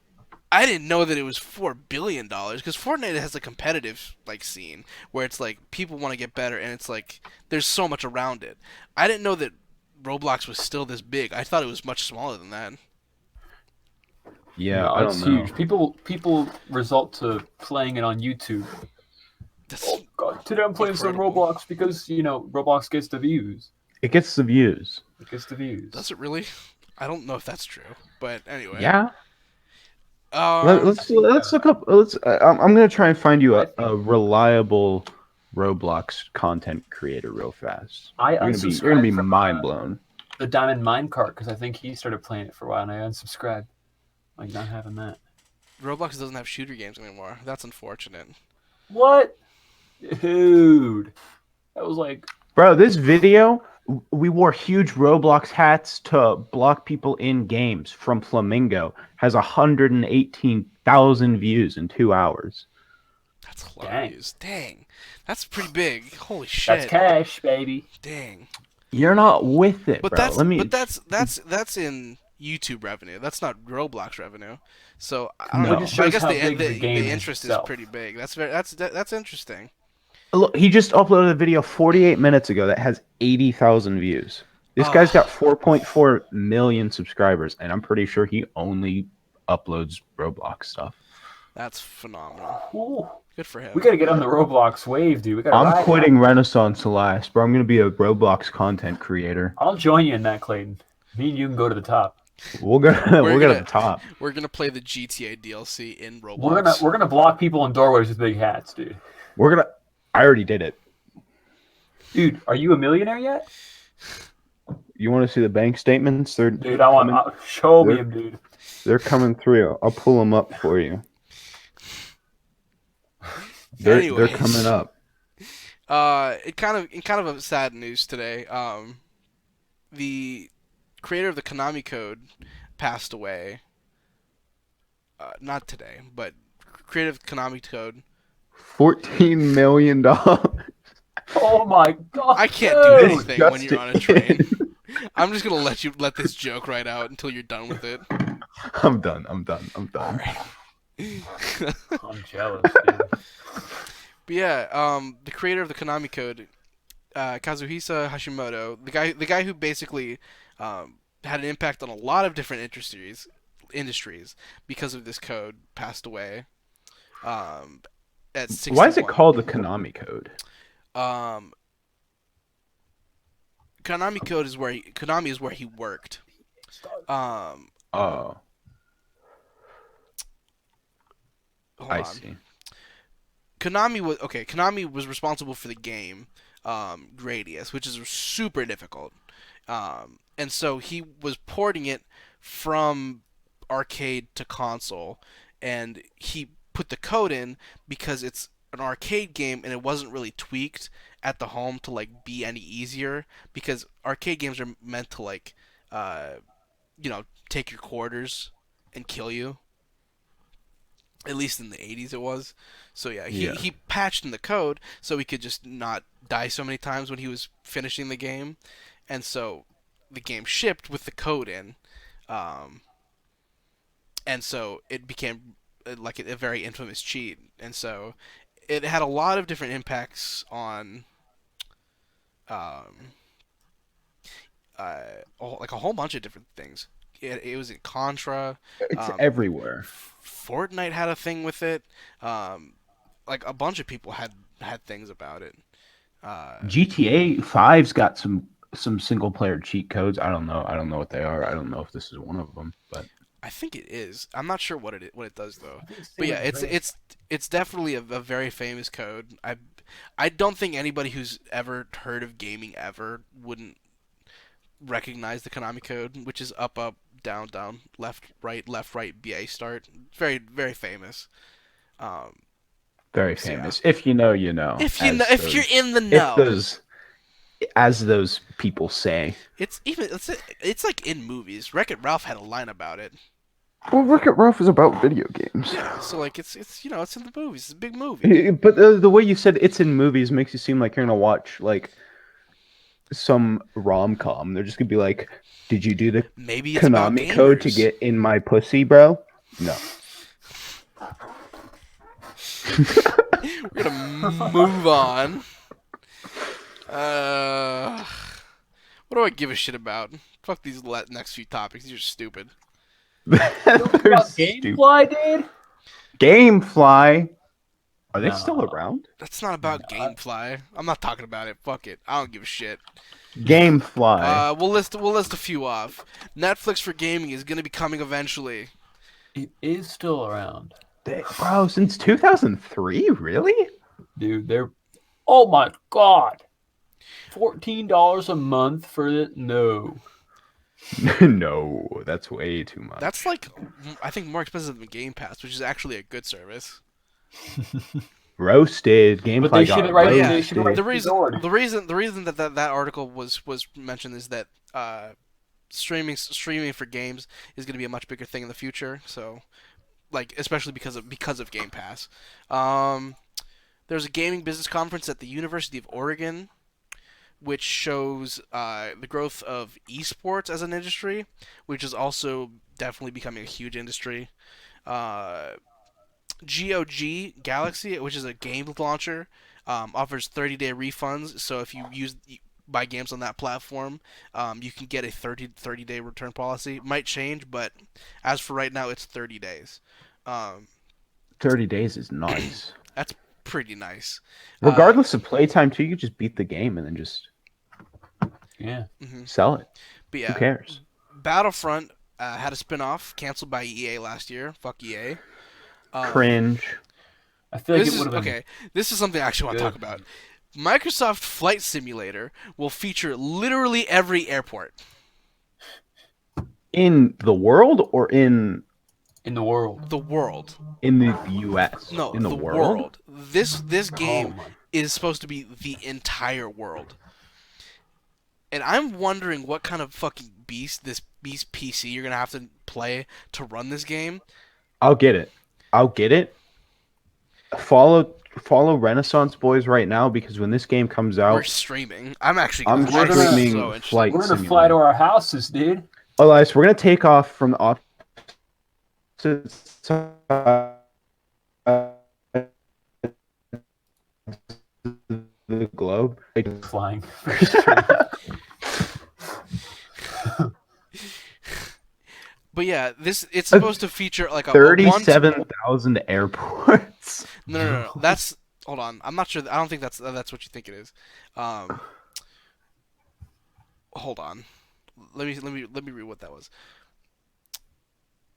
I didn't know that it was $4 billion because Fortnite has a competitive like scene where it's like people want to get better and it's like there's so much around it. I didn't know that Roblox was still this big. I thought it was much smaller than that. Yeah, No, I it's don't know. huge. People result to playing it on YouTube. That's Oh god, today I'm playing some incredible. Roblox because Roblox gets the views. It gets the views. It gets the views. Does it really? I don't know if that's true, but anyway. Yeah. Um, I think Let's look up. I'm gonna try and find you I a think reliable Roblox content creator real fast. I You're gonna be unsubscribed from mind blown. the Diamond Minecart because I think he started playing it for a while, and I unsubscribed. Like not having that. Roblox doesn't have shooter games anymore. That's unfortunate. What, dude? That was like Bro, this video, we wore huge Roblox hats to block people in games from Flamingo, has 118,000 views in 2 hours. That's a lot of views. Dang. That's pretty big. Holy shit. that's cash, baby. Dang. You're not with it, But bro. that's in YouTube revenue. That's not Roblox revenue. So I No. don't know. It just But I shows guess how the big the game is interest is itself. pretty big. That's interesting. Look, he just uploaded a video 48 minutes ago that has 80,000 views. This guy's got 4.4 million subscribers, and I'm pretty sure he only uploads Roblox stuff. That's phenomenal. Ooh. Good for him. We gotta get on the Roblox wave, dude. We gotta. I'm ride quitting that. Renaissance to last, bro. I'm gonna be a Roblox content creator. I'll join you in that, Clayton. Me and you can go to the top. We'll go to the top. We're gonna play the GTA DLC in Roblox. We're gonna block people in doorways with big hats, dude. I already did it. Dude, are you a millionaire yet? You want to see the bank statements? Dude, I want. Show me them, dude. They're coming through. I'll pull them up for you. They're coming up. In kind of a sad news today. The creator of the Konami code passed away. Not today, but creator of the Konami code. $14 million. Oh my god! I can't do dude. anything when you're on a train. I'm just gonna let this joke right out until you're done with it. I'm done. All right. I'm jealous, dude. But yeah, the creator of the Konami code, Kazuhisa Hashimoto, the guy who basically had an impact on a lot of different industries because of this code, passed away. At 61. Why is it called the Konami code? Konami code is Konami is where he worked. Oh, Hold I on. see. Konami was responsible for the game Gradius, which is super difficult. And so he was porting it from arcade to console, and he put the code in because it's an arcade game and it wasn't really tweaked at the home to like be any easier, because arcade games are meant to like take your quarters and kill you. At least in the 80s it was. So yeah, he patched in the code so he could just not die so many times when he was finishing the game. And so the game shipped with the code in. And so it became like a very infamous cheat. And so it had a lot of different impacts on like a whole bunch of different things. It was in Contra. It's everywhere. Fortnite had a thing with it. Like a bunch of people had things about it. GTA 5's got some single player cheat codes. I don't know what they are. I don't know if this is one of them, but I think it is. I'm not sure what it does though. But yeah, it's definitely a very famous code. I don't think anybody who's ever heard of gaming ever wouldn't recognize the Konami code, which is up, down, down, left, right, BA start. Very, very famous. very famous. Yeah. If you know, you know. If you're in the know. As those people say. It's like in movies. Wreck-It Ralph had a line about it. Well, Wreck-It Ralph is about video games. Yeah, so like it's in the movies. It's a big movie. But the way you said it's in movies makes you seem like you're gonna watch like some rom-com. They're just gonna be like, "Did you do the Konami code to get in my pussy, bro?" No. We're gonna move on. What do I give a shit about? Fuck these next few topics. These are stupid. Gamefly, dude. Gamefly. Are they still around? That's not about Gamefly. I'm not talking about it. Fuck it. I don't give a shit. Gamefly. We'll list a few off. Netflix for gaming is gonna be coming eventually. It is still around. Bro, since 2003, really? Dude, Oh my god! $14 a month for it? No. No, that's way too much. That's like, I think, more expensive than Game Pass, which is actually a good service. Roasted. But they Gameplay ship got it right. yeah, They ship it roasted. right The to reason, your door. the reason that article was mentioned is that streaming for games is going to be a much bigger thing in the future. So, like, especially because of Game Pass. Um, there's a gaming business conference at the University of Oregon, which shows the growth of esports as an industry, which is also definitely becoming a huge industry. Uh, GOG Galaxy, which is a game launcher, offers 30-day refunds. So if you buy games on that platform, you can get a 30-day return policy. Might change, but as for right now, it's 30 days. Um, 30 days is nice. that's pretty nice. Regardless of playtime, too, you could just beat the game and then just Yeah. sell it. But Who yeah, cares? Battlefront had a spin-off canceled by EA last year. Fuck EA. Cringe. I feel like This it is would have been okay. This is something I actually want to good. talk about. Microsoft Flight Simulator will feature literally every airport. In the world or in in the world. The world. the US? No, in the, the world? This game Oh my. is supposed to be the entire world. And I'm wondering what kind of fucking beast PC you're gonna have to play to run this game. I'll get it. I'll get it. Follow Renaissance Boys right now because when this game comes We're out, streaming. I'm actually I'm I'm streaming so interested. Flight We're gonna Simulator. fly to our houses, dude. Elias, we're gonna take off from the opposite side of the globe. Flying. But yeah, it's supposed to feature like a 37,000 airports. No. That's hold on. I'm not sure. I don't think that's what you think it is. Hold on. Let me read what that was.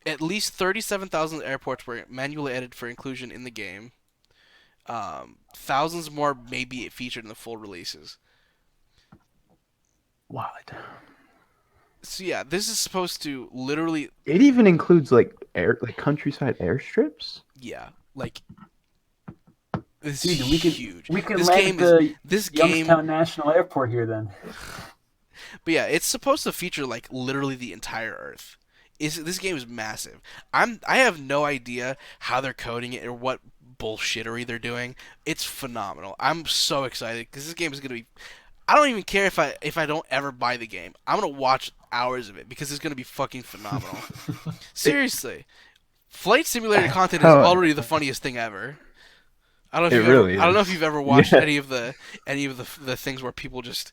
At least 37,000 airports were manually edited for inclusion in the game. Thousands more may be featured in the full releases. What? So yeah, this is supposed to literally, It even includes like countryside airstrips. yeah, like this Dude, is we can huge. we can This land game at the this game, Youngstown National Airport here then. but yeah, it's supposed to feature like literally the entire Earth. This game is massive. I have no idea how they're coding it or what bullshittery they're doing. It's phenomenal. I'm so excited because this game is gonna be. I don't even care if I don't ever buy the game. I'm gonna watch hours of it because it's gonna be fucking phenomenal. Seriously, Flight Simulator content is already the funniest thing ever. I don't know if I don't know if you've ever watched any of the things where people just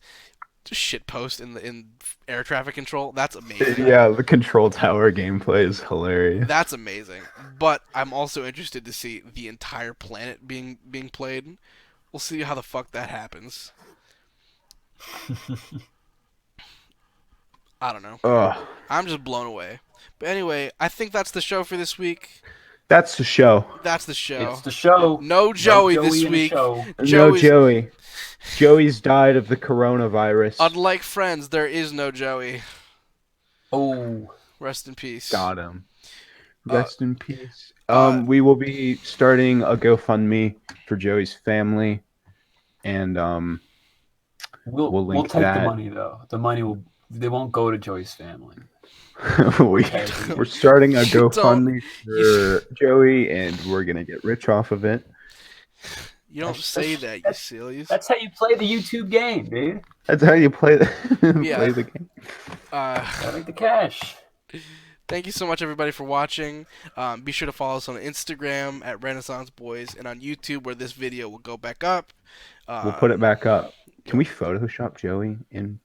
shit post in air traffic control. That's amazing. Yeah, the control tower gameplay is hilarious. That's amazing. But I'm also interested to see the entire planet being played. We'll see how the fuck that happens. I don't know. Ugh, I'm just blown away. But anyway, I think that's the show for this week. that's the show. That's the show. It's the show. No Joey, No Joey this in the week. show. No Joey's- Joey. Joey's died of the coronavirus. Unlike Friends, there is no Joey. Oh. Rest in peace. Got him. Rest in peace. Uh, We will be starting a GoFundMe for Joey's family, and We'll link take that. the money though. The money they won't go to Joey's family. we're starting a GoFundMe for Joey, and we're gonna get rich off of it. You don't say that, you sillies. That's how you play the YouTube game, dude. That's how you play the Yeah. play the game. Gotta make the cash. Thank you so much, everybody, for watching. Be sure to follow us on Instagram at Renaissance Boys and on YouTube, where this video will go back up. We'll put it back up. Can we Photoshop Joey in?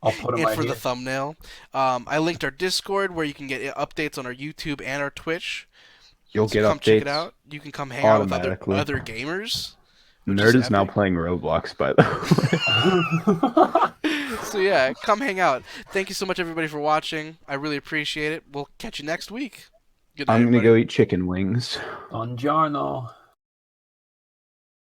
I'll put them and right for here. the thumbnail. I linked our Discord where you can get updates on our YouTube and our Twitch. You'll So get come updates. check it out. You can come hang out with automatically. other gamers. Nerd is now epic. playing Roblox, by the way. So yeah, come hang out. Thank you so much, everybody, for watching. I really appreciate it. We'll catch you next week. Good night, I'm gonna everybody. go eat chicken wings. Buongiorno.